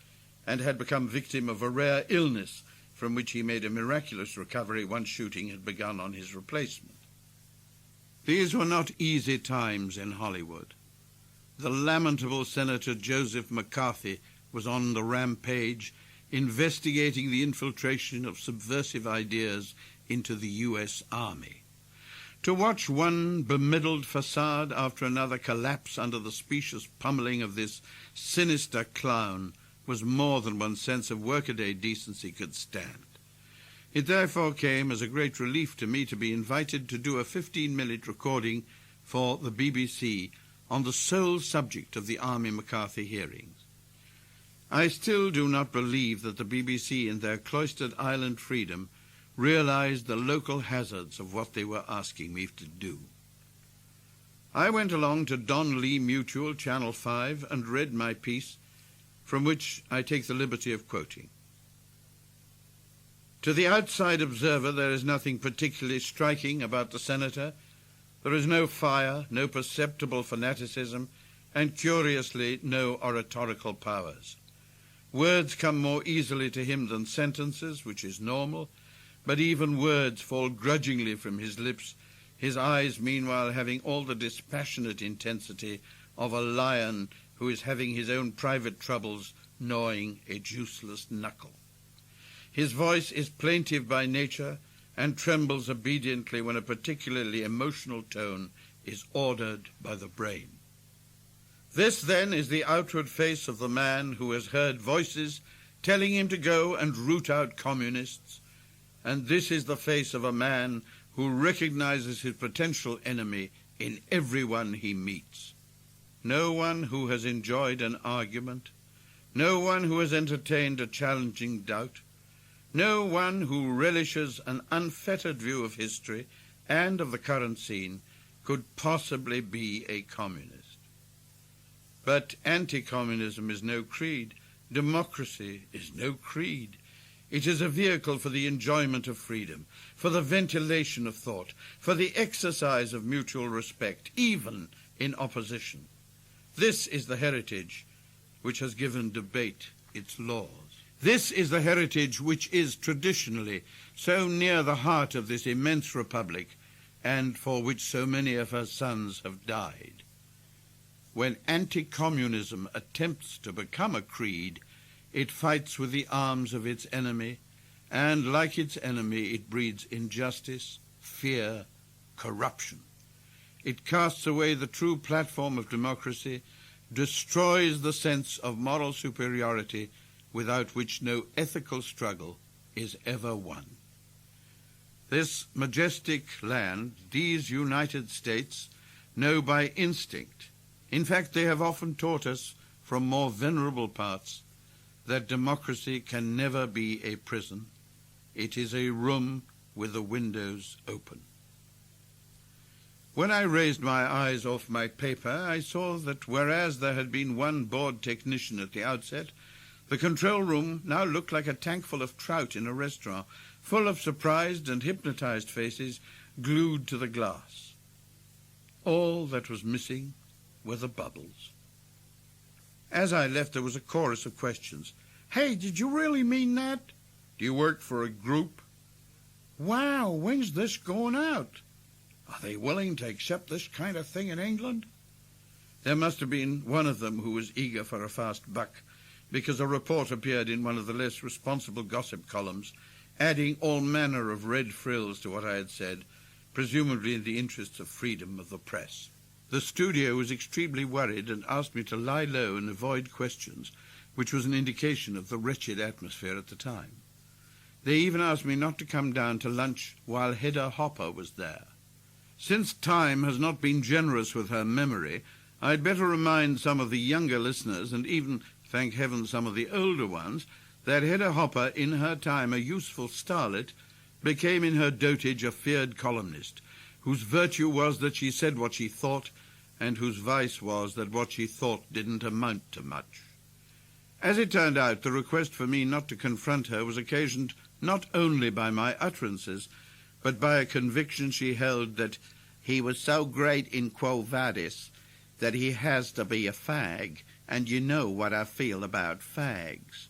and had become victim of a rare illness from which he made a miraculous recovery once shooting had begun on his replacement. These were not easy times in Hollywood. The lamentable Senator Joseph McCarthy was on the rampage, investigating the infiltration of subversive ideas into the U.S. Army. To watch one bemiddled facade after another collapse under the specious pummeling of this sinister clown was more than one's sense of workaday decency could stand. It therefore came as a great relief to me to be invited to do a 15-minute recording for the BBC on the sole subject of the Army McCarthy hearings. I still do not believe that the BBC, in their cloistered island freedom, realized the local hazards of what they were asking me to do. I went along to Don Lee Mutual, Channel 5, and read my piece, from which I take the liberty of quoting. To the outside observer, there is nothing particularly striking about the senator. There is no fire, no perceptible fanaticism, and curiously, no oratorical powers. Words come more easily to him than sentences, which is normal, but even words fall grudgingly from his lips, his eyes meanwhile having all the dispassionate intensity of a lion who is having his own private troubles gnawing a juiceless knuckle. His voice is plaintive by nature and trembles obediently when a particularly emotional tone is ordered by the brain. This, then, is the outward face of the man who has heard voices telling him to go and root out communists, and this is the face of a man who recognizes his potential enemy in everyone he meets. No one who has enjoyed an argument, no one who has entertained a challenging doubt, no one who relishes an unfettered view of history and of the current scene could possibly be a communist. But anti-communism is no creed. Democracy is no creed. It is a vehicle for the enjoyment of freedom, for the ventilation of thought, for the exercise of mutual respect, even in opposition. This is the heritage which has given debate its laws. This is the heritage which is traditionally so near the heart of this immense republic and for which so many of her sons have died. When anti-communism attempts to become a creed, it fights with the arms of its enemy, and like its enemy, it breeds injustice, fear, corruption. It casts away the true platform of democracy, destroys the sense of moral superiority without which no ethical struggle is ever won. This majestic land, these United States, know by instinct. In fact, they have often taught us from more venerable parts that democracy can never be a prison. It is a room with the windows open. When I raised my eyes off my paper, I saw that whereas there had been one bored technician at the outset, the control room now looked like a tank full of trout in a restaurant, full of surprised and hypnotized faces glued to the glass. All that was missing were the bubbles. As I left, there was a chorus of questions. Hey, did you really mean that? Do you work for a group? Wow, when's this going out? Are they willing to accept this kind of thing in England? There must have been one of them who was eager for a fast buck, because a report appeared in one of the less responsible gossip columns, adding all manner of red frills to what I had said, presumably in the interests of freedom of the press. The studio was extremely worried and asked me to lie low and avoid questions, which was an indication of the wretched atmosphere at the time. They even asked me not to come down to lunch while Hedda Hopper was there. Since time has not been generous with her memory, I'd better remind some of the younger listeners, and even, thank heaven, some of the older ones, that Hedda Hopper, in her time a useful starlet, became in her dotage a feared columnist, whose virtue was that she said what she thought, and whose vice was that what she thought didn't amount to much. As it turned out, the request for me not to confront her was occasioned not only by my utterances, but by a conviction she held that he was so great in quo vadis that he has to be a fag, and you know what I feel about fags.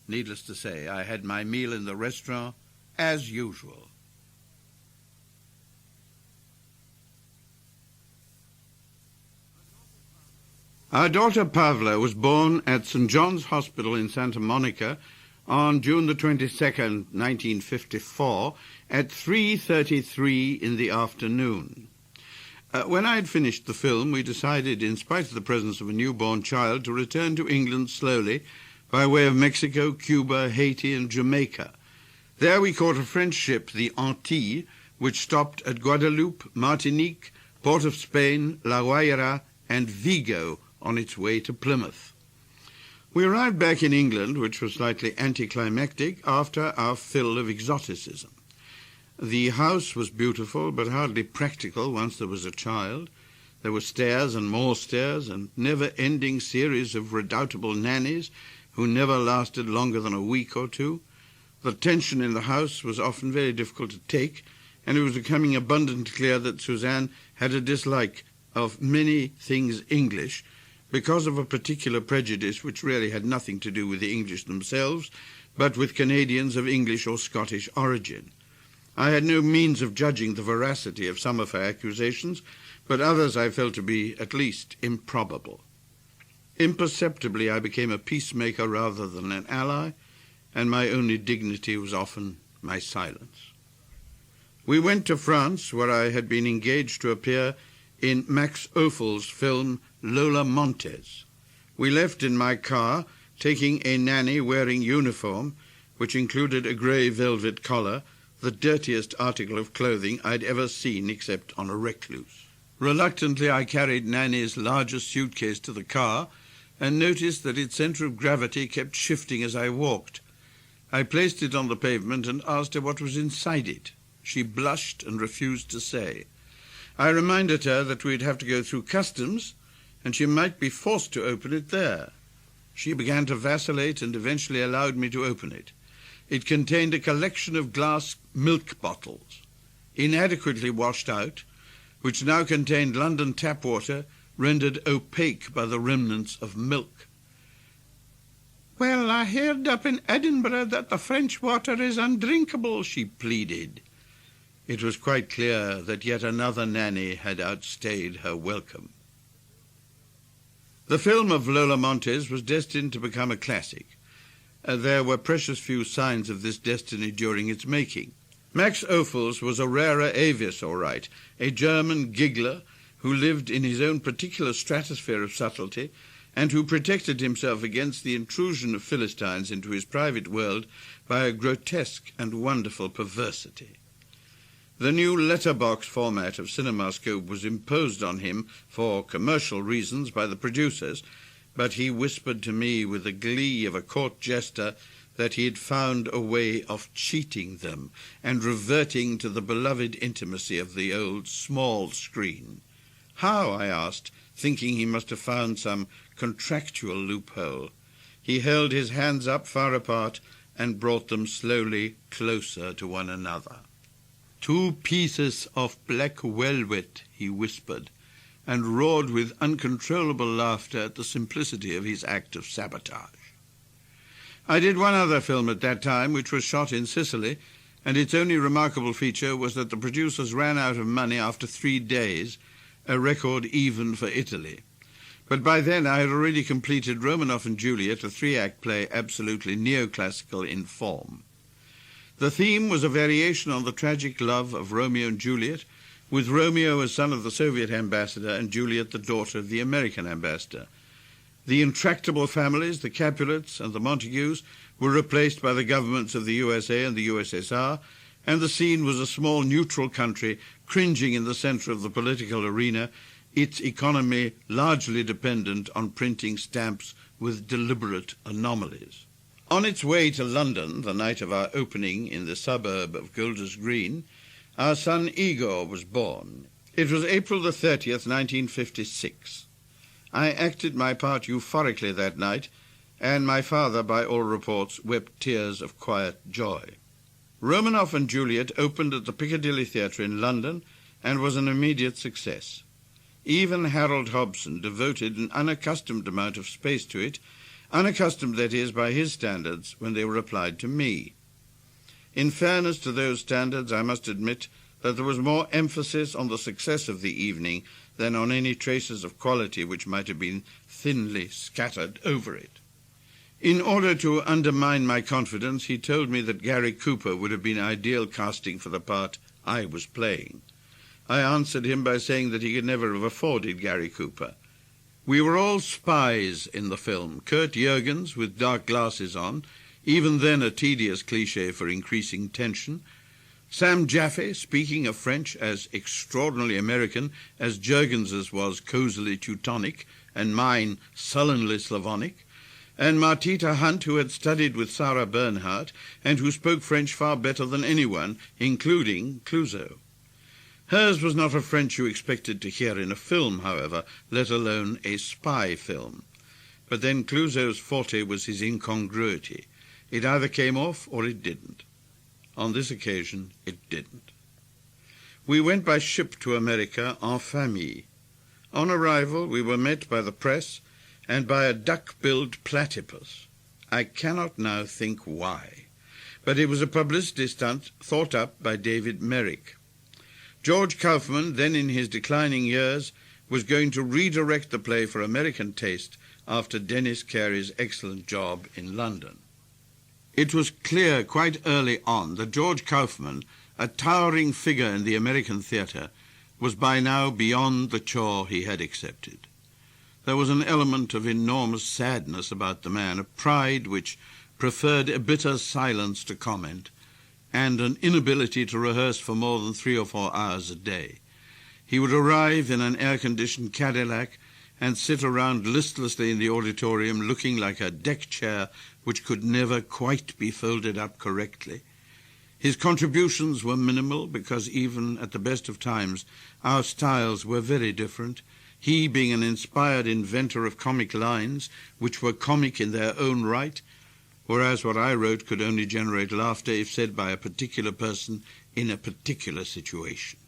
Needless to say, I had my meal in the restaurant as usual. Our daughter Pavla was born at St. John's Hospital in Santa Monica on June the 22nd, 1954, at 3:33 in the afternoon. When I had finished the film, we decided, in spite of the presence of a newborn child, to return to England slowly by way of Mexico, Cuba, Haiti, and Jamaica. There we caught a French ship, the Antilles, which stopped at Guadeloupe, Martinique, Port of Spain, La Guaira, and Vigo on its way to Plymouth. We arrived back in England, which was slightly anticlimactic, after our fill of exoticism. The house was beautiful, but hardly practical once there was a child. There were stairs and more stairs, and never-ending series of redoubtable nannies who never lasted longer than a week or two. The tension in the house was often very difficult to take, and it was becoming abundantly clear that Suzanne had a dislike of many things English, because of a particular prejudice which really had nothing to do with the English themselves, but with Canadians of English or Scottish origin. I had no means of judging the veracity of some of her accusations, but others I felt to be at least improbable. Imperceptibly I became a peacemaker rather than an ally, and my only dignity was often my silence. We went to France, where I had been engaged to appear in Max Ophuls' film Lola Montes. We left in my car, taking a nanny wearing uniform, which included a grey velvet collar, the dirtiest article of clothing I'd ever seen except on a recluse. Reluctantly, I carried Nanny's largest suitcase to the car and noticed that its centre of gravity kept shifting as I walked. I placed it on the pavement and asked her what was inside it. She blushed and refused to say. I reminded her that we'd have to go through customs, and she might be forced to open it there. She began to vacillate and eventually allowed me to open it. It contained a collection of glass milk bottles, inadequately washed out, which now contained London tap water rendered opaque by the remnants of milk. "Well, I heard up in Edinburgh that the French water is undrinkable," she pleaded. It was quite clear that yet another nanny had outstayed her welcome. The film of Lola Montes was destined to become a classic. There were precious few signs of this destiny during its making. Max Ophuls was a rara avis, all right, a German giggler who lived in his own particular stratosphere of subtlety and who protected himself against the intrusion of Philistines into his private world by a grotesque and wonderful perversity. The new letterbox format of CinemaScope was imposed on him for commercial reasons by the producers, but he whispered to me with the glee of a court jester that he had found a way of cheating them and reverting to the beloved intimacy of the old small screen. How, I asked, thinking he must have found some contractual loophole. He held his hands up far apart and brought them slowly closer to one another. "2 pieces of black velvet," he whispered, and roared with uncontrollable laughter at the simplicity of his act of sabotage. I did one other film at that time, which was shot in Sicily, and its only remarkable feature was that the producers ran out of money after 3 days, a record even for Italy. But by then I had already completed Romanoff and Juliet, a 3-act play absolutely neoclassical in form. The theme was a variation on the tragic love of Romeo and Juliet, with Romeo as son of the Soviet ambassador and Juliet the daughter of the American ambassador. The intractable families, the Capulets and the Montagues, were replaced by the governments of the USA and the USSR, and the scene was a small neutral country cringing in the centre of the political arena, its economy largely dependent on printing stamps with deliberate anomalies. On its way to London, the night of our opening in the suburb of Golders Green, our son Igor was born. It was April the 30th, 1956. I acted my part euphorically that night, and my father, by all reports, wept tears of quiet joy. Romanoff and Juliet opened at the Piccadilly Theatre in London and was an immediate success. Even Harold Hobson devoted an unaccustomed amount of space to it, unaccustomed, that is, by his standards when they were applied to me. In fairness to those standards, I must admit that there was more emphasis on the success of the evening than on any traces of quality which might have been thinly scattered over it. In order to undermine my confidence, he told me that Gary Cooper would have been ideal casting for the part I was playing. I answered him by saying that he could never have afforded Gary Cooper. We were all spies in the film. Kurt Jurgens, with dark glasses on, even then a tedious cliché for increasing tension. Sam Jaffe, speaking of French as extraordinarily American as Jurgens's was cosily Teutonic, and mine sullenly Slavonic. And Martita Hunt, who had studied with Sarah Bernhardt, and who spoke French far better than anyone, including Clouseau. Hers was not a French you expected to hear in a film, however, let alone a spy film. But then Clouseau's forte was his incongruity. It either came off or it didn't. On this occasion, it didn't. We went by ship to America en famille. On arrival, we were met by the press and by a duck-billed platypus. I cannot now think why, but it was a publicity stunt thought up by David Merrick. George Kaufman, then in his declining years, was going to redirect the play for American taste after Dennis Carey's excellent job in London. It was clear quite early on that George Kaufman, a towering figure in the American theatre, was by now beyond the chore he had accepted. There was an element of enormous sadness about the man, a pride which preferred a bitter silence to comment, and an inability to rehearse for more than 3 or 4 hours a day. He would arrive in an air-conditioned Cadillac and sit around listlessly in the auditorium looking like a deck chair which could never quite be folded up correctly. His contributions were minimal because even at the best of times our styles were very different, he being an inspired inventor of comic lines which were comic in their own right, whereas what I wrote could only generate laughter if said by a particular person in a particular situation.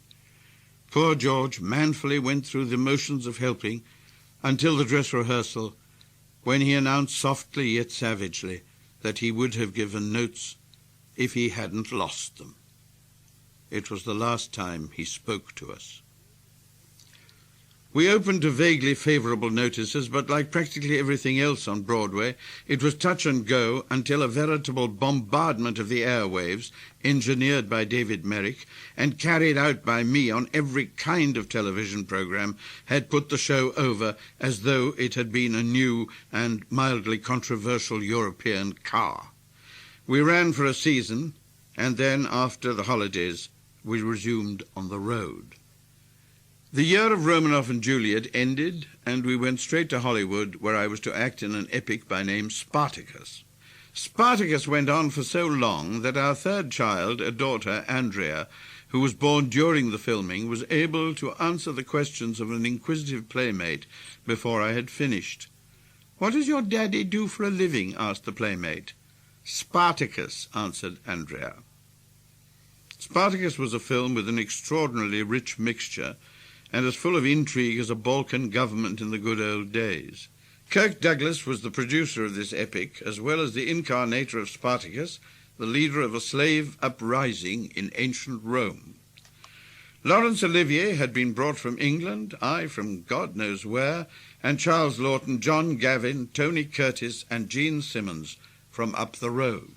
Poor George manfully went through the motions of helping until the dress rehearsal, when he announced softly yet savagely that he would have given notes if he hadn't lost them. It was the last time he spoke to us. We opened to vaguely favourable notices, but like practically everything else on Broadway, it was touch and go until a veritable bombardment of the airwaves, engineered by David Merrick and carried out by me on every kind of television programme, had put the show over as though it had been a new and mildly controversial European car. We ran for a season, and then, after the holidays, we resumed on the road. The year of Romanoff and Juliet ended, and we went straight to Hollywood, where I was to act in an epic by name Spartacus. Spartacus went on for so long that our third child, a daughter, Andrea, who was born during the filming, was able to answer the questions of an inquisitive playmate before I had finished. "What does your daddy do for a living?" asked the playmate. "Spartacus," answered Andrea. Spartacus was a film with an extraordinarily rich mixture, and as full of intrigue as a Balkan government in the good old days. Kirk Douglas was the producer of this epic, as well as the incarnator of Spartacus, the leader of a slave uprising in ancient Rome. Laurence Olivier had been brought from England, I from God knows where, and Charles Lawton, John Gavin, Tony Curtis, and Gene Simmons from up the road.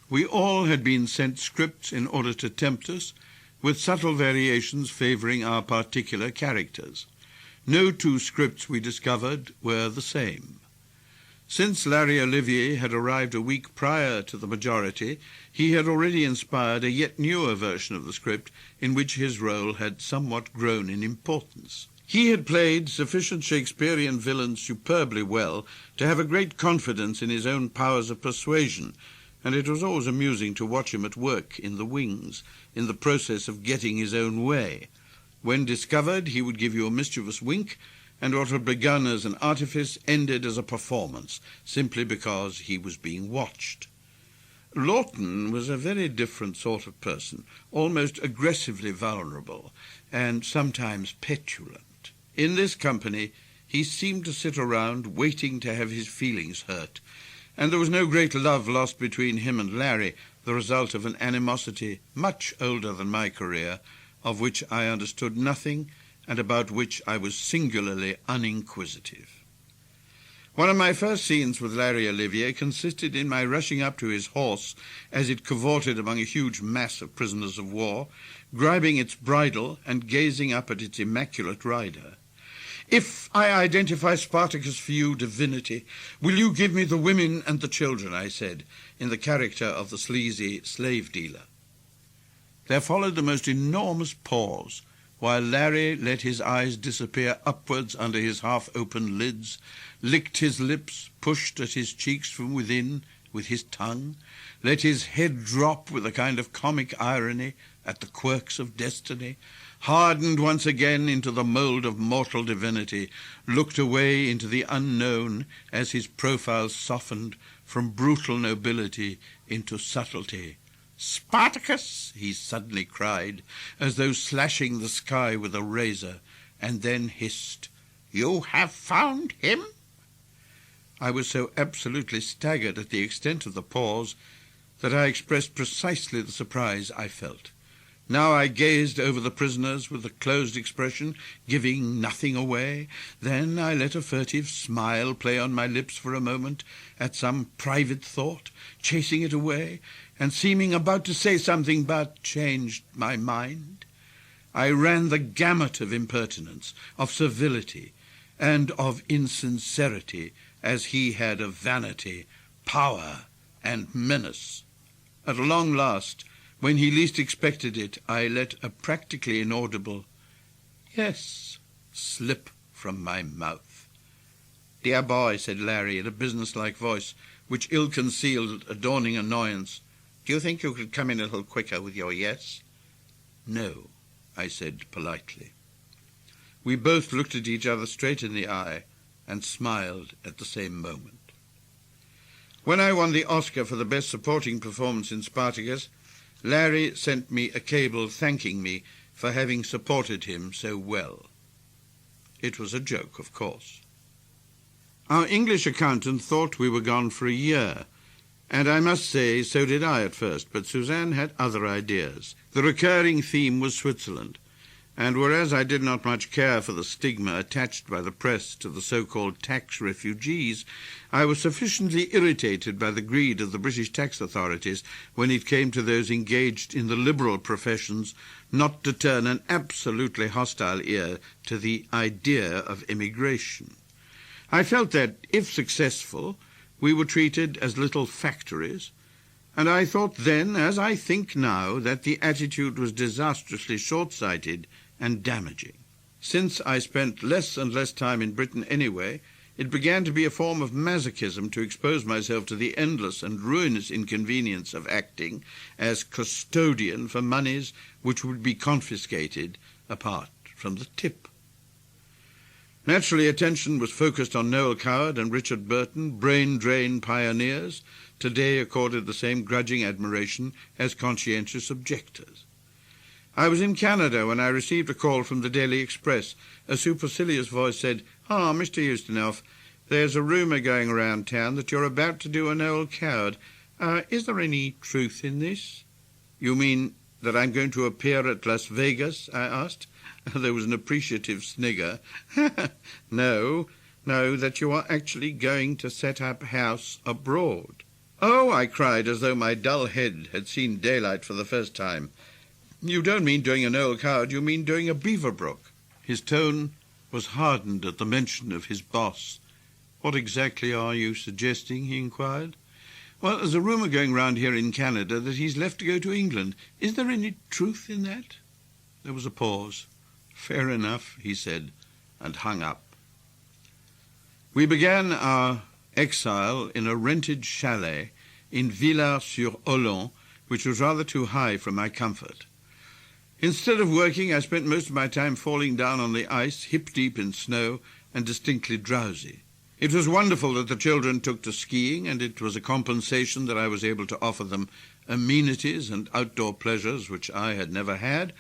We all had been sent scripts in order to tempt us, with subtle variations favouring our particular characters. No two scripts we discovered were the same. Since Larry Olivier had arrived a week prior to the majority, he had already inspired a yet newer version of the script in which his role had somewhat grown in importance. He had played sufficient Shakespearean villains superbly well to have a great confidence in his own powers of persuasion, and it was always amusing to watch him at work in the wings, in the process of getting his own way. When discovered, he would give you a mischievous wink, and what had begun as an artifice ended as a performance, simply because he was being watched. Lawton was a very different sort of person, almost aggressively vulnerable, and sometimes petulant. In this company, he seemed to sit around waiting to have his feelings hurt, and there was no great love lost between him and Larry, the result of an animosity much older than my career, of which I understood nothing, and about which I was singularly uninquisitive. One of my first scenes with Larry Olivier consisted in my rushing up to his horse as it cavorted among a huge mass of prisoners of war, grabbing its bridle and gazing up at its immaculate rider. "If I identify Spartacus for you, divinity, will you give me the women and the children?" I said, in the character of the sleazy slave dealer. There followed the most enormous pause, while Larry let his eyes disappear upwards under his half-open lids, licked his lips, pushed at his cheeks from within with his tongue, let his head drop with a kind of comic irony at the quirks of destiny, hardened once again into the mould of mortal divinity, looked away into the unknown as his profile softened from brutal nobility into subtlety. "Spartacus!" he suddenly cried, as though slashing the sky with a razor, and then hissed, "You have found him?" I was so absolutely staggered at the extent of the pause that I expressed precisely the surprise I felt. Now I gazed over the prisoners with a closed expression, giving nothing away. Then I let a furtive smile play on my lips for a moment at some private thought, chasing it away, and seeming about to say something, but changed my mind. I ran the gamut of impertinence, of servility, and of insincerity, as he had of vanity, power, and menace. At long last, when he least expected it, I let a practically inaudible "yes" slip from my mouth. "Dear boy," said Larry in a businesslike voice, which ill-concealed a dawning annoyance, "do you think you could come in a little quicker with your yes?" "No," I said politely. We both looked at each other straight in the eye and smiled at the same moment. When I won the Oscar for the best supporting performance in Spartacus, Larry sent me a cable thanking me for having supported him so well. It was a joke, of course. Our English accountant thought we were gone for a year, and I must say so did I at first, but Suzanne had other ideas. The recurring theme was Switzerland, and whereas I did not much care for the stigma attached by the press to the so-called tax refugees, I was sufficiently irritated by the greed of the British tax authorities when it came to those engaged in the liberal professions not to turn an absolutely hostile ear to the idea of immigration. I felt that, if successful, we were treated as little factories, and I thought then, as I think now, that the attitude was disastrously short-sighted and damaging. Since I spent less and less time in Britain anyway, it began to be a form of masochism to expose myself to the endless and ruinous inconvenience of acting as custodian for monies which would be confiscated apart from the tip. Naturally, attention was focused on Noel Coward and Richard Burton, brain-drain pioneers, today accorded the same grudging admiration as conscientious objectors. I was in Canada when I received a call from the Daily Express. A supercilious voice said, Mr. Ustinov, there's a rumour going around town that you're about to do a Noel Coward. Is there any truth in this?" "You mean that I'm going to appear at Las Vegas?" I asked. There was an appreciative snigger. No, that you are actually going to set up house abroad." "Oh," I cried, as though my dull head had seen daylight for the first time. "You don't mean doing a Noel Coward, you mean doing a Beaverbrook." His tone was hardened at the mention of his boss. "What exactly are you suggesting?" he inquired. "Well, there's a rumour going round here in Canada that he's left to go to England. Is there any truth in that?" There was a pause. "Fair enough," he said, and hung up. We began our exile in a rented chalet in Villars-sur-Olon, which was rather too high for my comfort. Instead of working, I spent most of my time falling down on the ice, hip-deep in snow, and distinctly drowsy. It was wonderful that the children took to skiing, and it was a compensation that I was able to offer them amenities and outdoor pleasures which I had never had,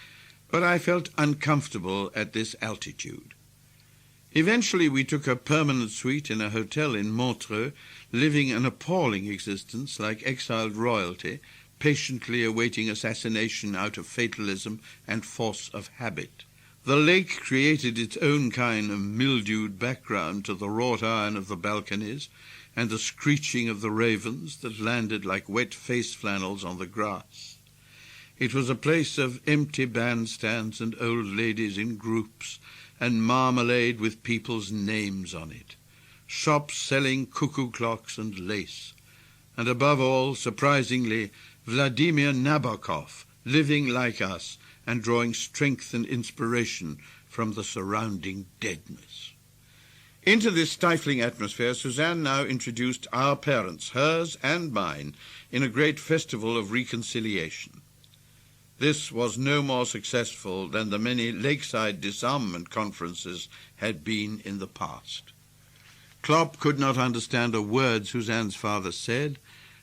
but I felt uncomfortable at this altitude. Eventually we took a permanent suite in a hotel in Montreux, living an appalling existence like exiled royalty, patiently awaiting assassination out of fatalism and force of habit. The lake created its own kind of mildewed background to the wrought iron of the balconies and the screeching of the ravens that landed like wet face flannels on the grass. It was a place of empty bandstands and old ladies in groups, and marmalade with people's names on it, shops selling cuckoo clocks and lace, and above all, surprisingly, Vladimir Nabokov, living like us and drawing strength and inspiration from the surrounding deadness. Into this stifling atmosphere, Suzanne now introduced our parents, hers and mine, in a great festival of reconciliation. This was no more successful than the many lakeside disarmament conferences had been in the past. Klopp could not understand a word Suzanne's father said,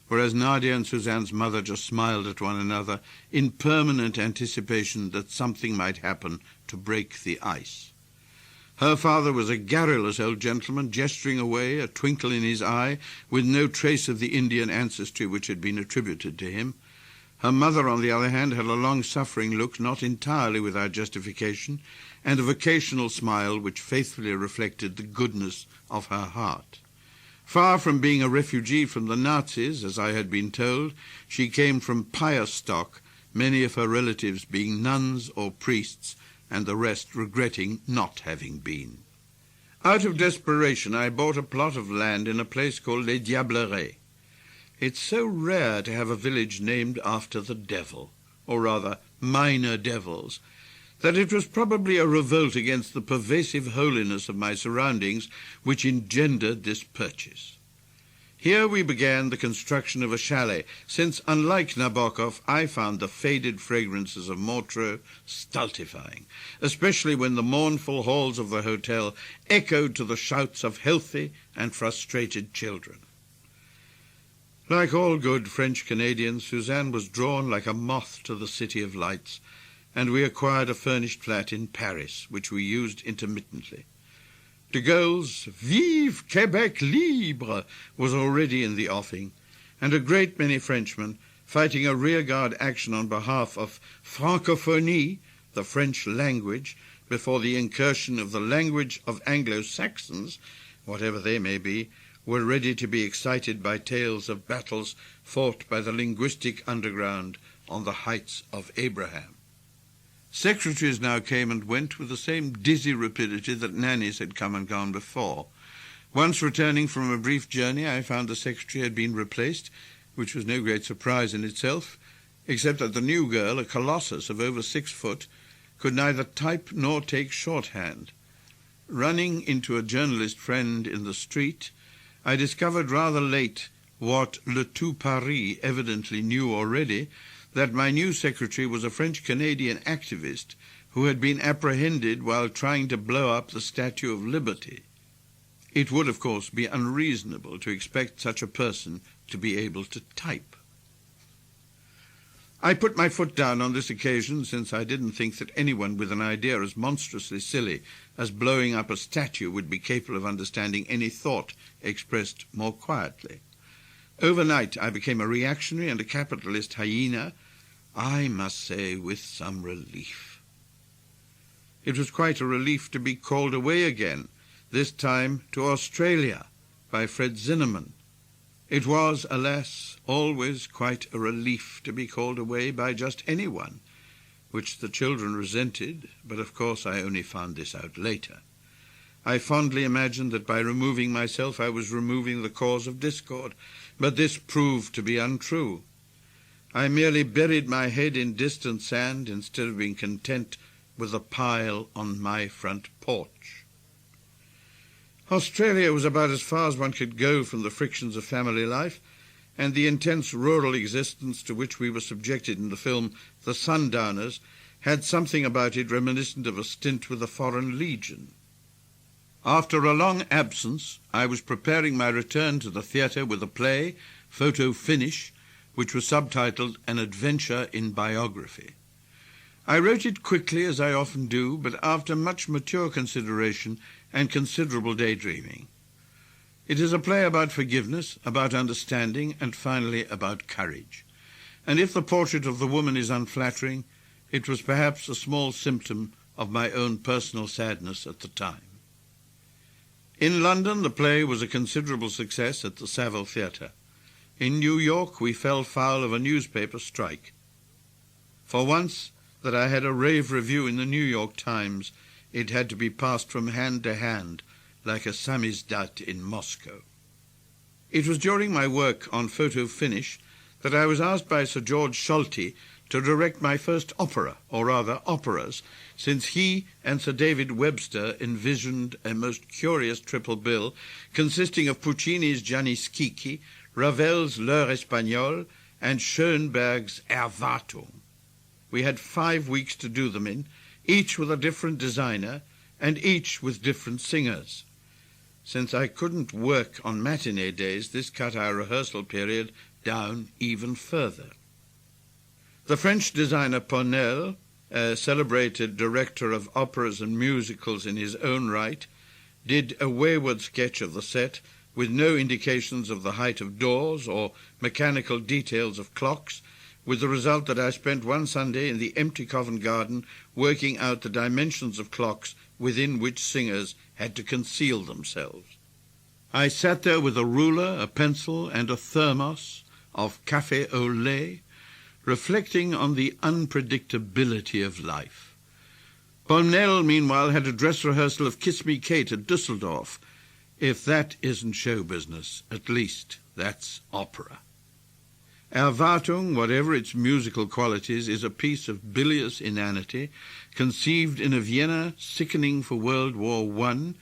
whereas Nadia and Suzanne's mother just smiled at one another in permanent anticipation that something might happen to break the ice. Her father was a garrulous old gentleman, gesturing away, a twinkle in his eye, with no trace of the Indian ancestry which had been attributed to him. Her mother, on the other hand, had a long-suffering look, not entirely without justification, and a vocational smile which faithfully reflected the goodness of her heart. Far from being a refugee from the Nazis, as I had been told, she came from pious stock, many of her relatives being nuns or priests, and the rest regretting not having been. Out of desperation, I bought a plot of land in a place called Les Diablerets. It's so rare to have a village named after the devil, or rather minor devils, that it was probably a revolt against the pervasive holiness of my surroundings which engendered this purchase. Here we began the construction of a chalet, since, unlike Nabokov, I found the faded fragrances of Montreux stultifying, especially when the mournful halls of the hotel echoed to the shouts of healthy and frustrated children. Like all good French Canadians, Suzanne was drawn like a moth to the city of lights, and we acquired a furnished flat in Paris, which we used intermittently. De Gaulle's "Vive Québec libre" was already in the offing, and a great many Frenchmen, fighting a rearguard action on behalf of francophonie, the French language, before the incursion of the language of Anglo-Saxons, whatever they may be, were ready to be excited by tales of battles fought by the linguistic underground on the heights of Abraham. Secretaries now came and went with the same dizzy rapidity that nannies had come and gone before. Once returning from a brief journey, I found the secretary had been replaced, which was no great surprise in itself, except that the new girl, a colossus of over 6 foot, could neither type nor take shorthand. Running into a journalist friend in the street, I discovered rather late what Le Tout Paris evidently knew already, that my new secretary was a French-Canadian activist who had been apprehended while trying to blow up the Statue of Liberty. It would, of course, be unreasonable to expect such a person to be able to type. I put my foot down on this occasion, since I didn't think that anyone with an idea as monstrously silly as blowing up a statue would be capable of understanding any thought expressed more quietly. Overnight I became a reactionary and a capitalist hyena, I must say with some relief. It was quite a relief to be called away again, this time to Australia, by Fred Zinnemann. It was, alas, always quite a relief to be called away by just anyone, which the children resented, but of course I only found this out later. I fondly imagined that by removing myself I was removing the cause of discord, but this proved to be untrue. I merely buried my head in distant sand instead of being content with a pile on my front porch. Australia was about as far as one could go from the frictions of family life, and the intense rural existence to which we were subjected in the film The Sundowners had something about it reminiscent of a stint with the Foreign Legion. After a long absence, I was preparing my return to the theatre with a play, Photo Finish, which was subtitled An Adventure in Biography. I wrote it quickly, as I often do, but after much mature consideration and considerable daydreaming. It is a play about forgiveness, about understanding, and finally about courage. And if the portrait of the woman is unflattering, it was perhaps a small symptom of my own personal sadness at the time. In London, the play was a considerable success at the Savile Theatre. In New York, we fell foul of a newspaper strike. For once that I had a rave review in the New York Times, it had to be passed from hand to hand, like a samizdat in Moscow. It was during my work on Photo Finish that I was asked by Sir George Sholty to direct my first opera, or rather operas, since he and Sir David Webster envisioned a most curious triple bill consisting of Puccini's Gianni Schicchi, Ravel's L'Heure Espagnole, and Schoenberg's Erwartung. We had 5 weeks to do them in, each with a different designer, and each with different singers. Since I couldn't work on matinee days, this cut our rehearsal period down even further. The French designer Ponel, a celebrated director of operas and musicals in his own right, did a wayward sketch of the set with no indications of the height of doors or mechanical details of clocks, with the result that I spent one Sunday in the empty Covent Garden working out the dimensions of clocks within which singers had to conceal themselves. I sat there with a ruler, a pencil, and a thermos of café au lait, reflecting on the unpredictability of life. Ponel, meanwhile, had a dress rehearsal of Kiss Me Kate at Dusseldorf. If that isn't show business, at least that's opera. Erwartung, whatever its musical qualities, is a piece of bilious inanity, conceived in a Vienna sickening for World War I,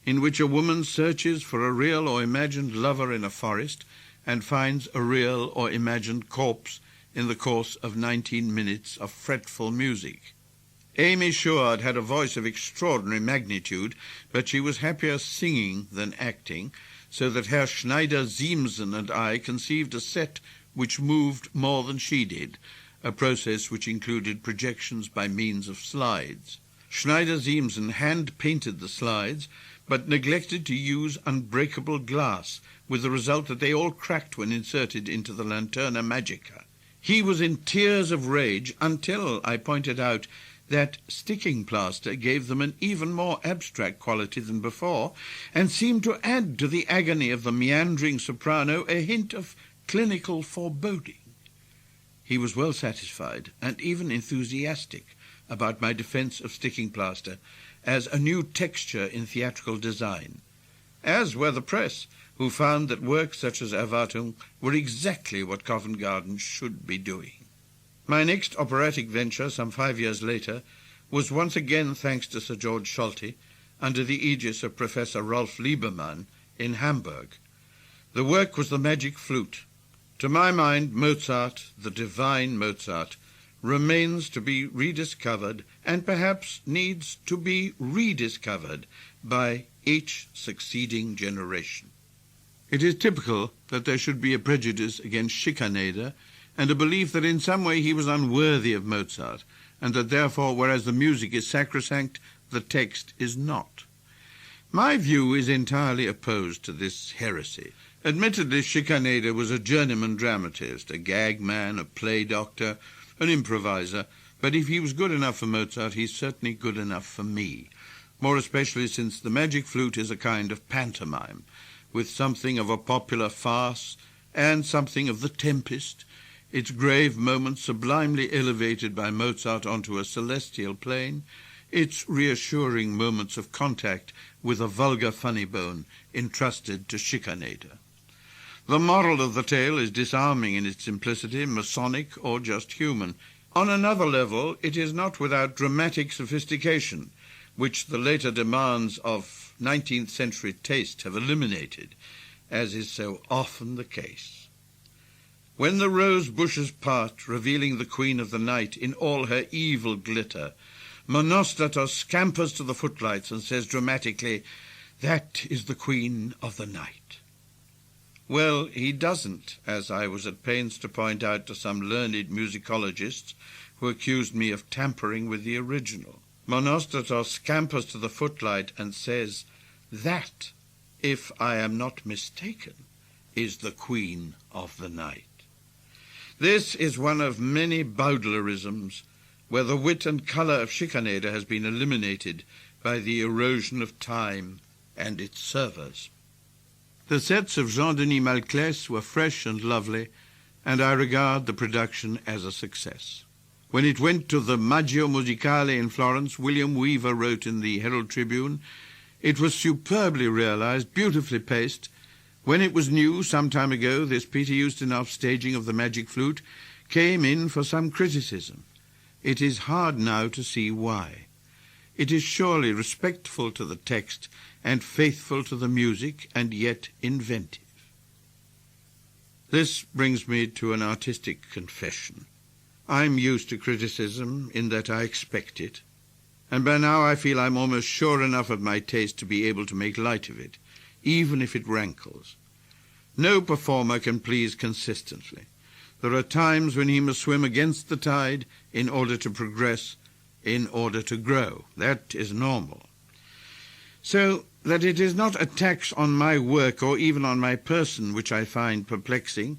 in which a woman searches for a real or imagined lover in a forest and finds a real or imagined corpse in the course of 19 minutes of fretful music. Amy Schuard had a voice of extraordinary magnitude, but she was happier singing than acting, so that Herr Schneider-Siemsen and I conceived a set which moved more than she did, a process which included projections by means of slides. Schneider-Siemsen hand-painted the slides, but neglected to use unbreakable glass, with the result that they all cracked when inserted into the Lanterna Magica. He was in tears of rage until I pointed out that sticking plaster gave them an even more abstract quality than before, and seemed to add to the agony of the meandering soprano a hint of clinical foreboding. He was well satisfied and even enthusiastic about my defence of sticking plaster as a new texture in theatrical design, as were the press, who found that works such as Erwartung were exactly what Covent Garden should be doing. My next operatic venture, some 5 years later, was once again thanks to Sir George Sholty, under the aegis of Professor Rolf Liebermann in Hamburg. The work was The Magic Flute. To my mind, Mozart, the divine Mozart, remains to be rediscovered and perhaps needs to be rediscovered by each succeeding generation. It is typical that there should be a prejudice against Schikaneder and a belief that in some way he was unworthy of Mozart, and that therefore, whereas the music is sacrosanct, the text is not. My view is entirely opposed to this heresy. Admittedly, Schikaneder was a journeyman dramatist, a gag man, a play doctor, an improviser, but if he was good enough for Mozart, he's certainly good enough for me, more especially since The Magic Flute is a kind of pantomime, with something of a popular farce and something of The Tempest, its grave moments sublimely elevated by Mozart onto a celestial plane, its reassuring moments of contact with a vulgar funny bone entrusted to Schickenader. The moral of the tale is disarming in its simplicity, Masonic or just human. On another level, it is not without dramatic sophistication, which the later demands of 19th century taste have eliminated, as is so often the case. When the rose bushes part, revealing the queen of the night in all her evil glitter, Monostatos scampers to the footlights and says dramatically, "That is the queen of the night." Well, he doesn't, as I was at pains to point out to some learned musicologists who accused me of tampering with the original. Monostatos scampers to the footlight and says, "That, if I am not mistaken, is the queen of the night." This is one of many Baudelarisms where the wit and colour of Schickenader has been eliminated by the erosion of time and its servers. The sets of Jean-Denis Malclès were fresh and lovely, and I regard the production as a success. When it went to the Maggio Musicale in Florence, William Weaver wrote in the Herald Tribune, "It was superbly realized, beautifully paced. When it was new, some time ago, this Peter Ustinov staging of the Magic Flute came in for some criticism. It is hard now to see why. It is surely respectful to the text and faithful to the music, and yet inventive." This brings me to an artistic confession. I'm used to criticism in that I expect it, and by now I feel I'm almost sure enough of my taste to be able to make light of it, even if it rankles. No performer can please consistently. There are times when he must swim against the tide in order to progress, in order to grow. That is normal. So that it is not attacks on my work or even on my person which I find perplexing,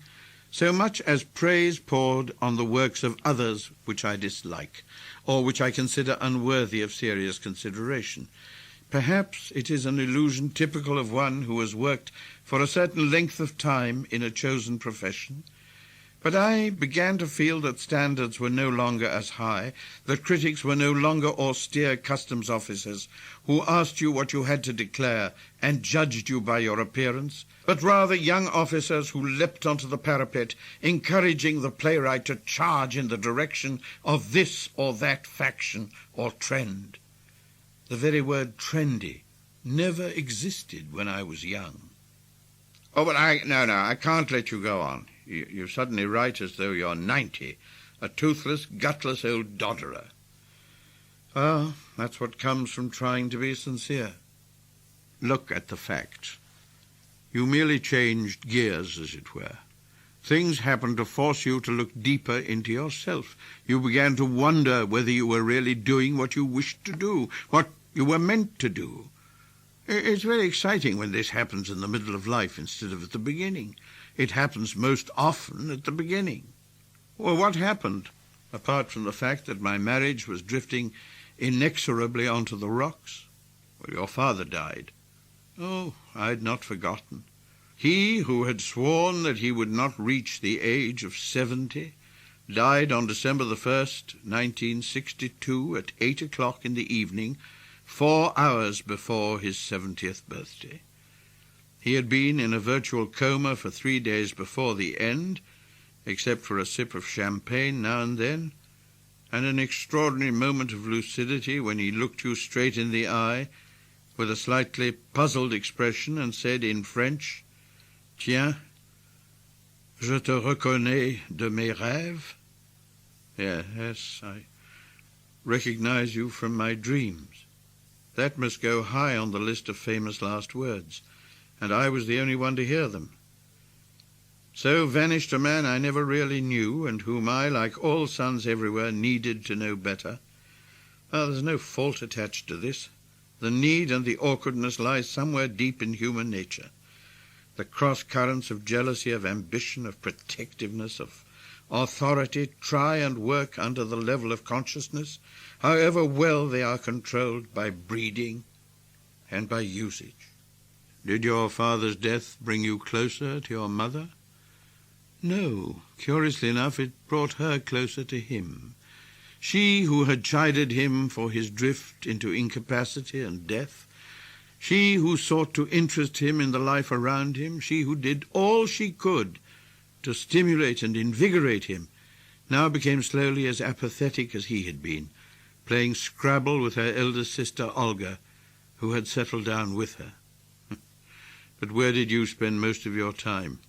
so much as praise poured on the works of others which I dislike, or which I consider unworthy of serious consideration. Perhaps it is an illusion typical of one who has worked for a certain length of time in a chosen profession, but I began to feel that standards were no longer as high, that critics were no longer austere customs officers who asked you what you had to declare and judged you by your appearance, but rather young officers who leapt onto the parapet, encouraging the playwright to charge in the direction of this or that faction or trend. The very word trendy never existed when I was young. Oh, but I can't let you go on. You suddenly write as though you're 90, a toothless, gutless old dodderer. Well, that's what comes from trying to be sincere. Look at the facts. You merely changed gears, as it were. Things happened to force you to look deeper into yourself. You began to wonder whether you were really doing what you wished to do, what you were meant to do. It's very exciting when this happens in the middle of life instead of at the beginning. It happens most often at the beginning. Well, what happened, apart from the fact that my marriage was drifting inexorably onto the rocks? Well, your father died. Oh, I'd not forgotten. He who had sworn that he would not reach the age of 70 died on December the 1st, 1962, at 8 o'clock in the evening, 4 hours before his 70th birthday. He had been in a virtual coma for 3 days before the end, except for a sip of champagne now and then, and an extraordinary moment of lucidity when he looked you straight in the eye with a slightly puzzled expression and said in French, "Tiens, je te reconnais de mes rêves." Yes, I recognize you from my dreams. That must go high on the list of famous last words, and I was the only one to hear them. So vanished a man I never really knew, and whom I, like all sons everywhere, needed to know better. There's no fault attached to this. The need and the awkwardness lie somewhere deep in human nature. The cross-currents of jealousy, of ambition, of protectiveness, of authority try and work under the level of consciousness, however well they are controlled by breeding and by usage. Did your father's death bring you closer to your mother? No. Curiously enough, it brought her closer to him. she who had chided him for his drift into incapacity and death, she who sought to interest him in the life around him, she who did all she could to stimulate and invigorate him, now became slowly as apathetic as he had been, playing Scrabble with her elder sister Olga, who had settled down with her. But where did you spend most of your time?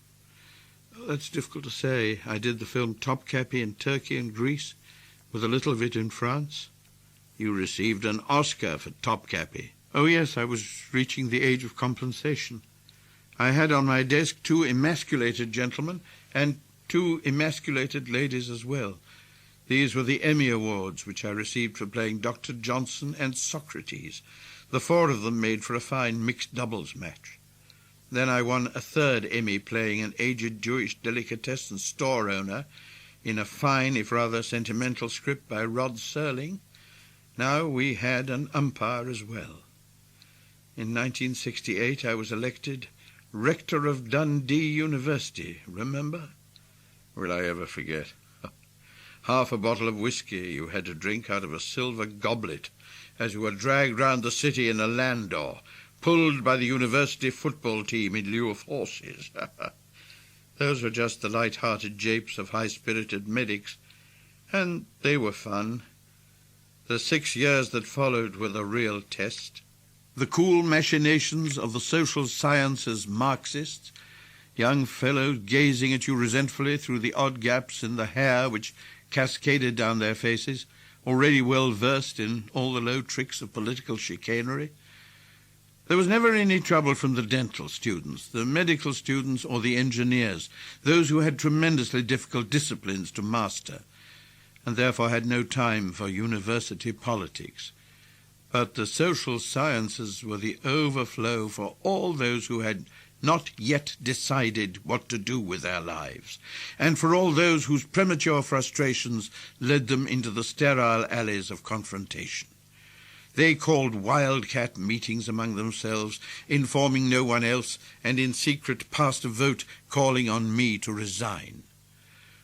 Oh, that's difficult to say. I did the film Topkapi in Turkey and Greece, with a little of it in France. You received an Oscar for Topkapi. Oh yes, I was reaching the age of compensation. I had on my desk 2 emasculated gentlemen and 2 emasculated ladies as well. These were the Emmy Awards, which I received for playing Dr. Johnson and Socrates. The 4 of them made for a fine mixed doubles match. Then I won a 3rd Emmy playing an aged Jewish delicatessen store owner in a fine, if rather sentimental script by Rod Serling. Now we had an umpire as well. In 1968 I was elected rector of Dundee University, remember? Will I ever forget? Half a bottle of whiskey you had to drink out of a silver goblet as you were dragged round the city in a landau, pulled by the university football team in lieu of horses. Those were just the light-hearted japes of high-spirited medics, and they were fun. The 6 years that followed were the real test. The cool machinations of the social sciences Marxists, young fellows gazing at you resentfully through the odd gaps in the hair which cascaded down their faces, already well versed in all the low tricks of political chicanery. There was never any trouble from the dental students, the medical students, or the engineers, those who had tremendously difficult disciplines to master, and therefore had no time for university politics. But the social sciences were the overflow for all those who had not yet decided what to do with their lives, and for all those whose premature frustrations led them into the sterile alleys of confrontation. They called wildcat meetings among themselves, informing no one else, and in secret passed a vote calling on me to resign.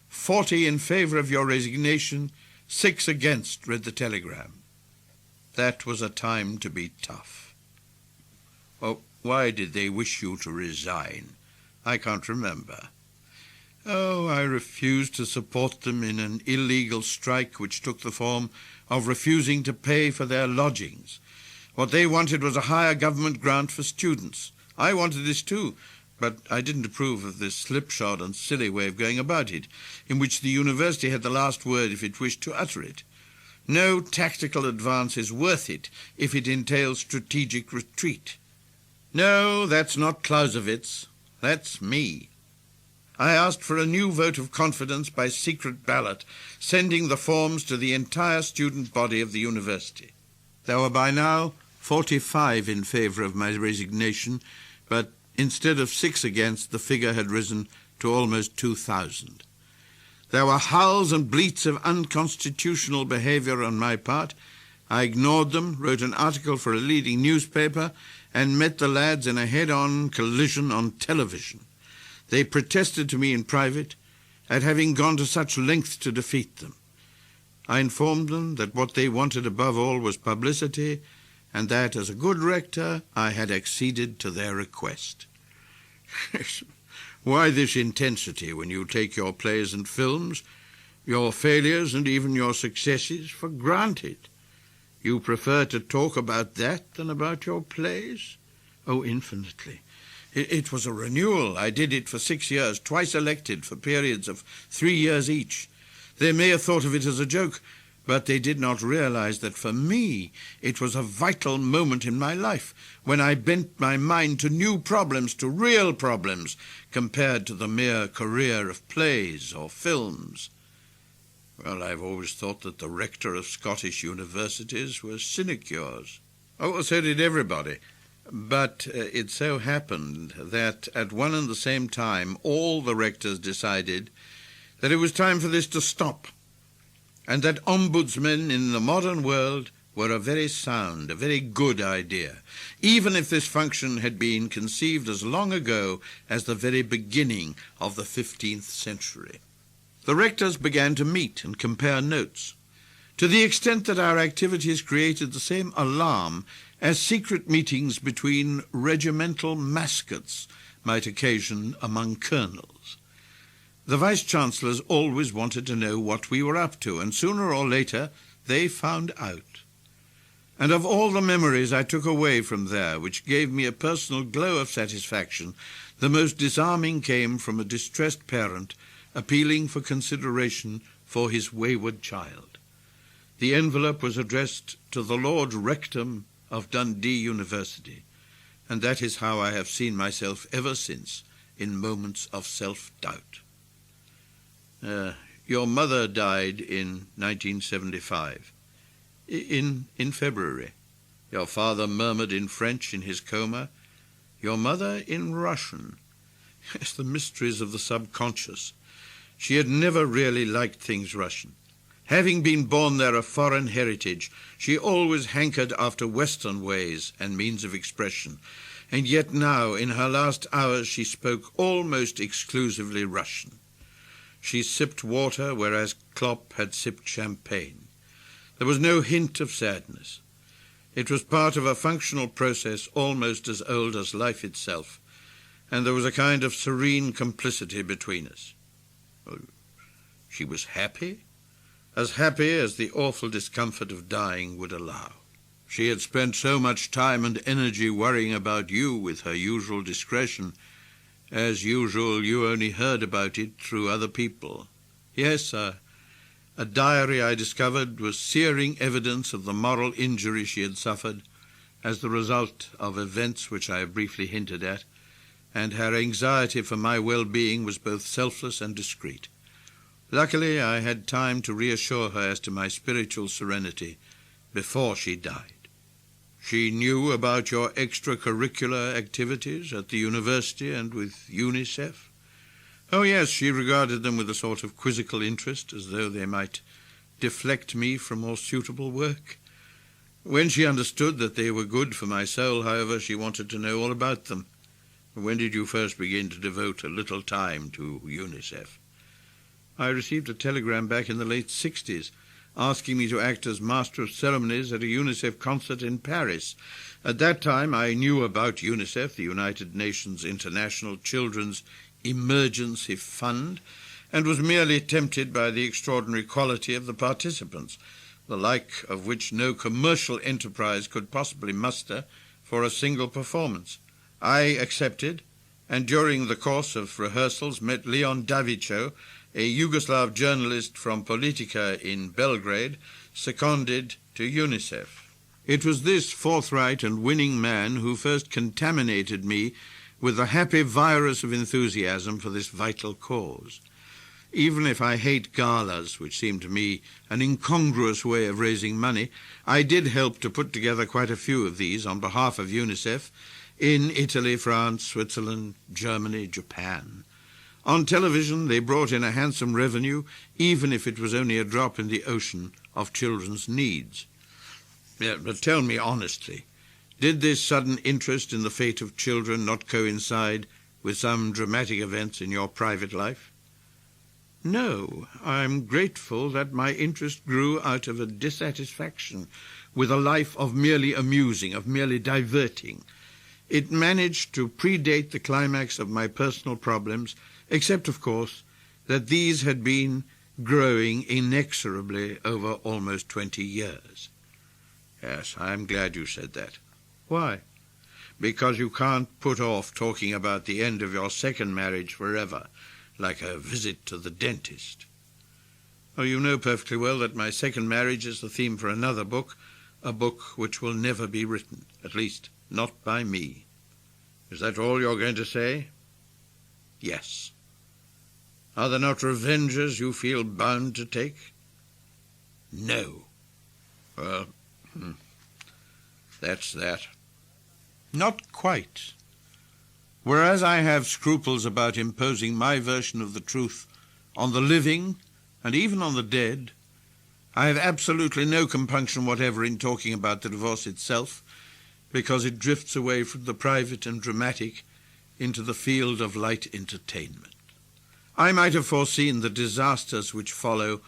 40 in favour of your resignation, 6 against, read the telegram. That was a time to be tough. Oh, why did they wish you to resign? I can't remember. Oh, I refused to support them in an illegal strike which took the form of refusing to pay for their lodgings. What they wanted was a higher government grant for students. I wanted this too, but I didn't approve of this slipshod and silly way of going about it, in which the university had the last word if it wished to utter it. No tactical advance is worth it if it entails strategic retreat. No, that's not Clausewitz. That's me. I asked for a new vote of confidence by secret ballot, sending the forms to the entire student body of the university. There were by now 45 in favour of my resignation, but instead of 6 against, the figure had risen to almost 2,000. There were howls and bleats of unconstitutional behaviour on my part. I ignored them, wrote an article for a leading newspaper, and met the lads in a head-on collision on television. They protested to me in private at having gone to such lengths to defeat them. I informed them that what they wanted above all was publicity, and that, as a good rector, I had acceded to their request. Why this intensity when you take your plays and films, your failures and even your successes, for granted? You prefer to talk about that than about your plays? Oh, infinitely. It was a renewal. I did it for 6 years, twice elected for periods of 3 years each. They may have thought of it as a joke, but they did not realize that for me it was a vital moment in my life when I bent my mind to new problems, to real problems, compared to the mere career of plays or films. Well, I've always thought that the rector of Scottish universities was sinecures. Oh, so did everybody. But it so happened that at one and the same time all the rectors decided that it was time for this to stop, and that ombudsmen in the modern world were a very sound, a very good idea, even if this function had been conceived as long ago as the very beginning of the 15th century. The rectors began to meet and compare notes. to the extent that our activities created the same alarm as secret meetings between regimental mascots might occasion among colonels. The vice-chancellors always wanted to know what we were up to, and sooner or later they found out. And of all the memories I took away from there, which gave me a personal glow of satisfaction, the most disarming came from a distressed parent appealing for consideration for his wayward child. The envelope was addressed to the Lord Rector of Dundee University, and that is how I have seen myself ever since in moments of self-doubt. Your mother died in 1975. In February. Your father murmured in French in his coma. Your mother in Russian. Yes, the mysteries of the subconscious. She had never really liked things Russian. Having been born there of foreign heritage, she always hankered after Western ways and means of expression, and yet now, in her last hours, she spoke almost exclusively Russian. She sipped water, whereas Klopp had sipped champagne. There was no hint of sadness. It was part of a functional process almost as old as life itself, and there was a kind of serene complicity between us. She was happy as the awful discomfort of dying would allow. She had spent so much time and energy worrying about you with her usual discretion. As usual, you only heard about it through other people. Yes, a diary I discovered was searing evidence of the moral injury she had suffered as the result of events which I have briefly hinted at, and her anxiety for my well-being was both selfless and discreet. Luckily, I had time to reassure her as to my spiritual serenity before she died. She knew about your extracurricular activities at the university and with UNICEF. Oh yes, she regarded them with a sort of quizzical interest, as though they might deflect me from more suitable work. When she understood that they were good for my soul, however, she wanted to know all about them. When did you first begin to devote a little time to UNICEF? I received a telegram back in the late 60s, asking me to act as Master of Ceremonies at a UNICEF concert in Paris. At that time, I knew about UNICEF, the United Nations International Children's Emergency Fund, and was merely tempted by the extraordinary quality of the participants, the like of which no commercial enterprise could possibly muster for a single performance. I accepted, and during the course of rehearsals met Leon Davico, a Yugoslav journalist from Politica in Belgrade, seconded to UNICEF. It was this forthright and winning man who first contaminated me with the happy virus of enthusiasm for this vital cause. Even if I hate galas, which seem to me an incongruous way of raising money, I did help to put together quite a few of these on behalf of UNICEF in Italy, France, Switzerland, Germany, Japan. On television, they brought in a handsome revenue, even if it was only a drop in the ocean of children's needs. But tell me honestly, did this sudden interest in the fate of children not coincide with some dramatic events in your private life? No, I'm grateful that my interest grew out of a dissatisfaction with a life of merely amusing, of merely diverting. It managed to predate the climax of my personal problems, except, of course, that these had been growing inexorably over almost 20 years. Yes, I'm glad you said that. Why? Because you can't put off talking about the end of your second marriage forever, like a visit to the dentist. Oh, you know perfectly well that my second marriage is the theme for another book, a book which will never be written, at least not by me. Is that all you're going to say? Yes. Are there not revenges you feel bound to take? No. Well, that's that. Not quite. Whereas I have scruples about imposing my version of the truth on the living and even on the dead, I have absolutely no compunction whatever in talking about the divorce itself, because it drifts away from the private and dramatic into the field of light entertainment. I might have foreseen the disasters which follow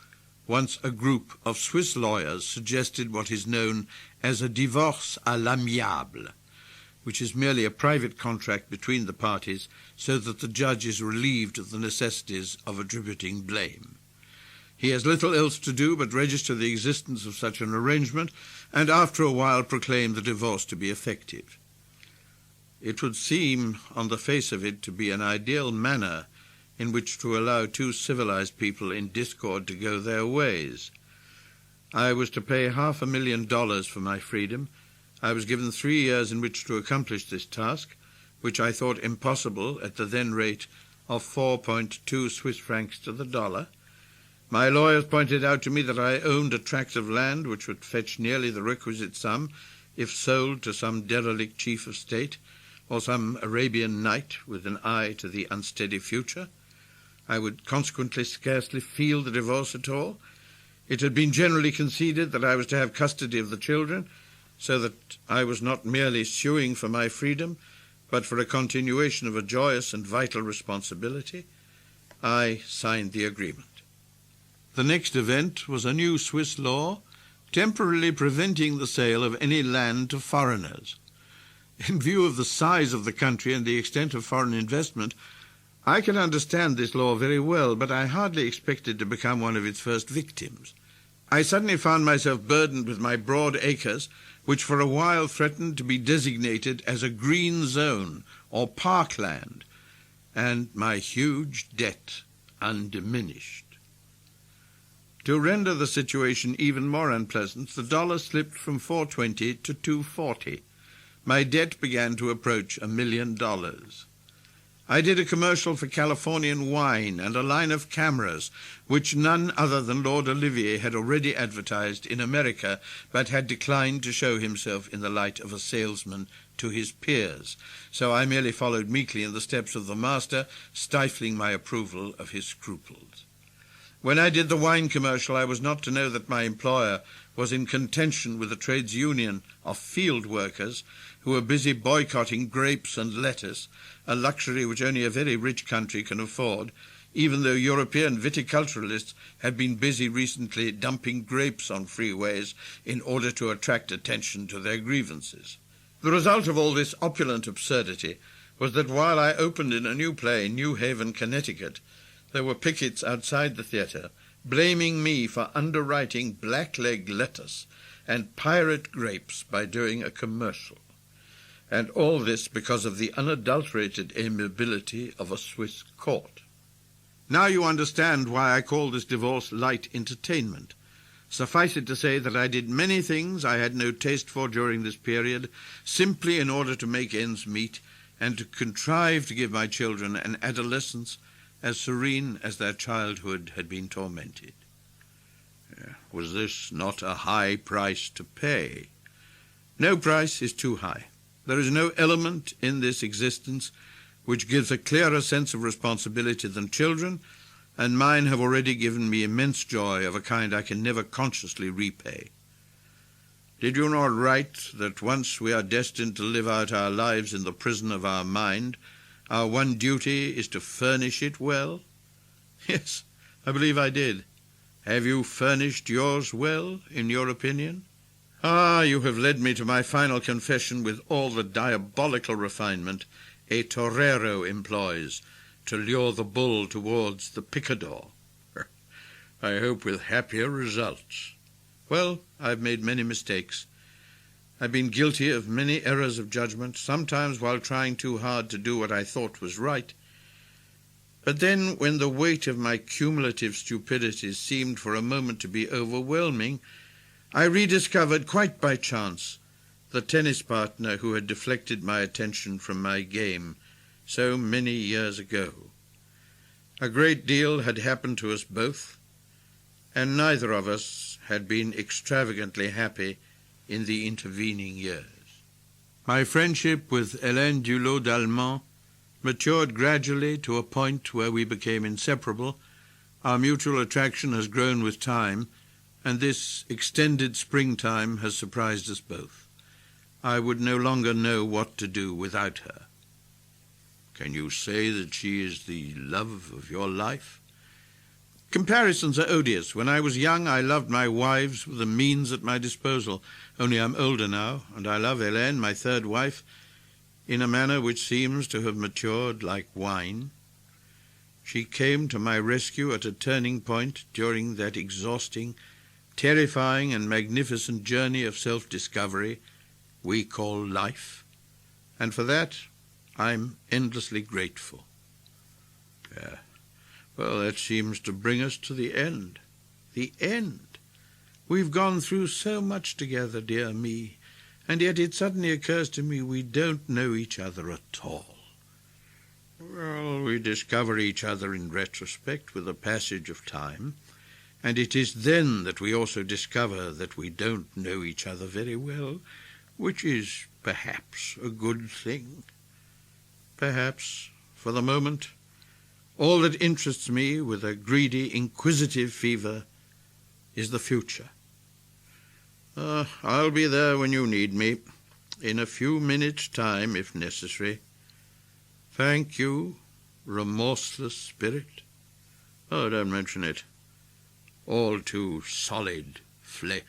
once a group of Swiss lawyers suggested what is known as a divorce à l'amiable, which is merely a private contract between the parties so that the judge is relieved of the necessities of attributing blame. He has little else to do but register the existence of such an arrangement and after a while proclaim the divorce to be effective. It would seem, on the face of it, to be an ideal manner in which to allow two civilized people in discord to go their ways. I was to pay $500,000 for my freedom. I was given 3 years in which to accomplish this task, which I thought impossible at the then rate of 4.2 Swiss francs to the dollar. My lawyers pointed out to me that I owned a tract of land which would fetch nearly the requisite sum if sold to some derelict chief of state or some Arabian knight with an eye to the unsteady future. I would consequently scarcely feel the divorce at all. It had been generally conceded that I was to have custody of the children, so that I was not merely suing for my freedom, but for a continuation of a joyous and vital responsibility. I signed the agreement. The next event was a new Swiss law temporarily preventing the sale of any land to foreigners. In view of the size of the country and the extent of foreign investment, I can understand this law very well, but I hardly expected to become one of its first victims. I suddenly found myself burdened with my broad acres, which for a while threatened to be designated as a green zone or parkland, and my huge debt undiminished. To render the situation even more unpleasant, the dollar slipped from 4.20 to 2.40. My debt began to approach $1 million. I did a commercial for Californian wine and a line of cameras, which none other than Lord Olivier had already advertised in America, but had declined to show himself in the light of a salesman to his peers. So I merely followed meekly in the steps of the master, stifling my approval of his scruples. When I did the wine commercial, I was not to know that my employer was in contention with the trades union of field workers who were busy boycotting grapes and lettuce, a luxury which only a very rich country can afford, even though European viticulturalists had been busy recently dumping grapes on freeways in order to attract attention to their grievances. The result of all this opulent absurdity was that while I opened in a new play, New Haven, Connecticut, there were pickets outside the theatre blaming me for underwriting blackleg lettuce and pirate grapes by doing a commercial. And all this because of the unadulterated amiability of a Swiss court. Now you understand why I call this divorce light entertainment. Suffice it to say that I did many things I had no taste for during this period, simply in order to make ends meet and to contrive to give my children an adolescence as serene as their childhood had been tormented. Was this not a high price to pay? No price is too high. There is no element in this existence which gives a clearer sense of responsibility than children, and mine have already given me immense joy of a kind I can never consciously repay. Did you not write that once we are destined to live out our lives in the prison of our mind, our one duty is to furnish it well? Yes, I believe I did. Have you furnished yours well, in your opinion? Ah, you have led me to my final confession with all the diabolical refinement a torero employs to lure the bull towards the picador. I hope with happier results. Well, I've made many mistakes. I've been guilty of many errors of judgment, sometimes while trying too hard to do what I thought was right. But then, when the weight of my cumulative stupidities seemed for a moment to be overwhelming, I rediscovered, quite by chance, the tennis partner who had deflected my attention from my game so many years ago. A great deal had happened to us both, and neither of us had been extravagantly happy in the intervening years. My friendship with Hélène Dulot d'Allemand matured gradually to a point where we became inseparable. Our mutual attraction has grown with time, and this extended springtime has surprised us both. I would no longer know what to do without her. Can you say that she is the love of your life? Comparisons are odious. When I was young, I loved my wives with the means at my disposal. Only I'm older now, and I love Hélène, my third wife, in a manner which seems to have matured like wine. She came to my rescue at a turning point during that exhausting, terrifying and magnificent journey of self-discovery we call life, and for that I'm endlessly grateful. Well, that seems to bring us to the end. The end. We've gone through so much together, dear me, and yet it suddenly occurs to me we don't know each other at all. Well, we discover each other in retrospect with the passage of time, and it is then that we also discover that we don't know each other very well, which is perhaps a good thing. Perhaps, for the moment, all that interests me with a greedy, inquisitive fever is the future. I'll be there when you need me, in a few minutes' time, if necessary. Thank you, remorseless spirit. Oh, don't mention it. All too solid flesh.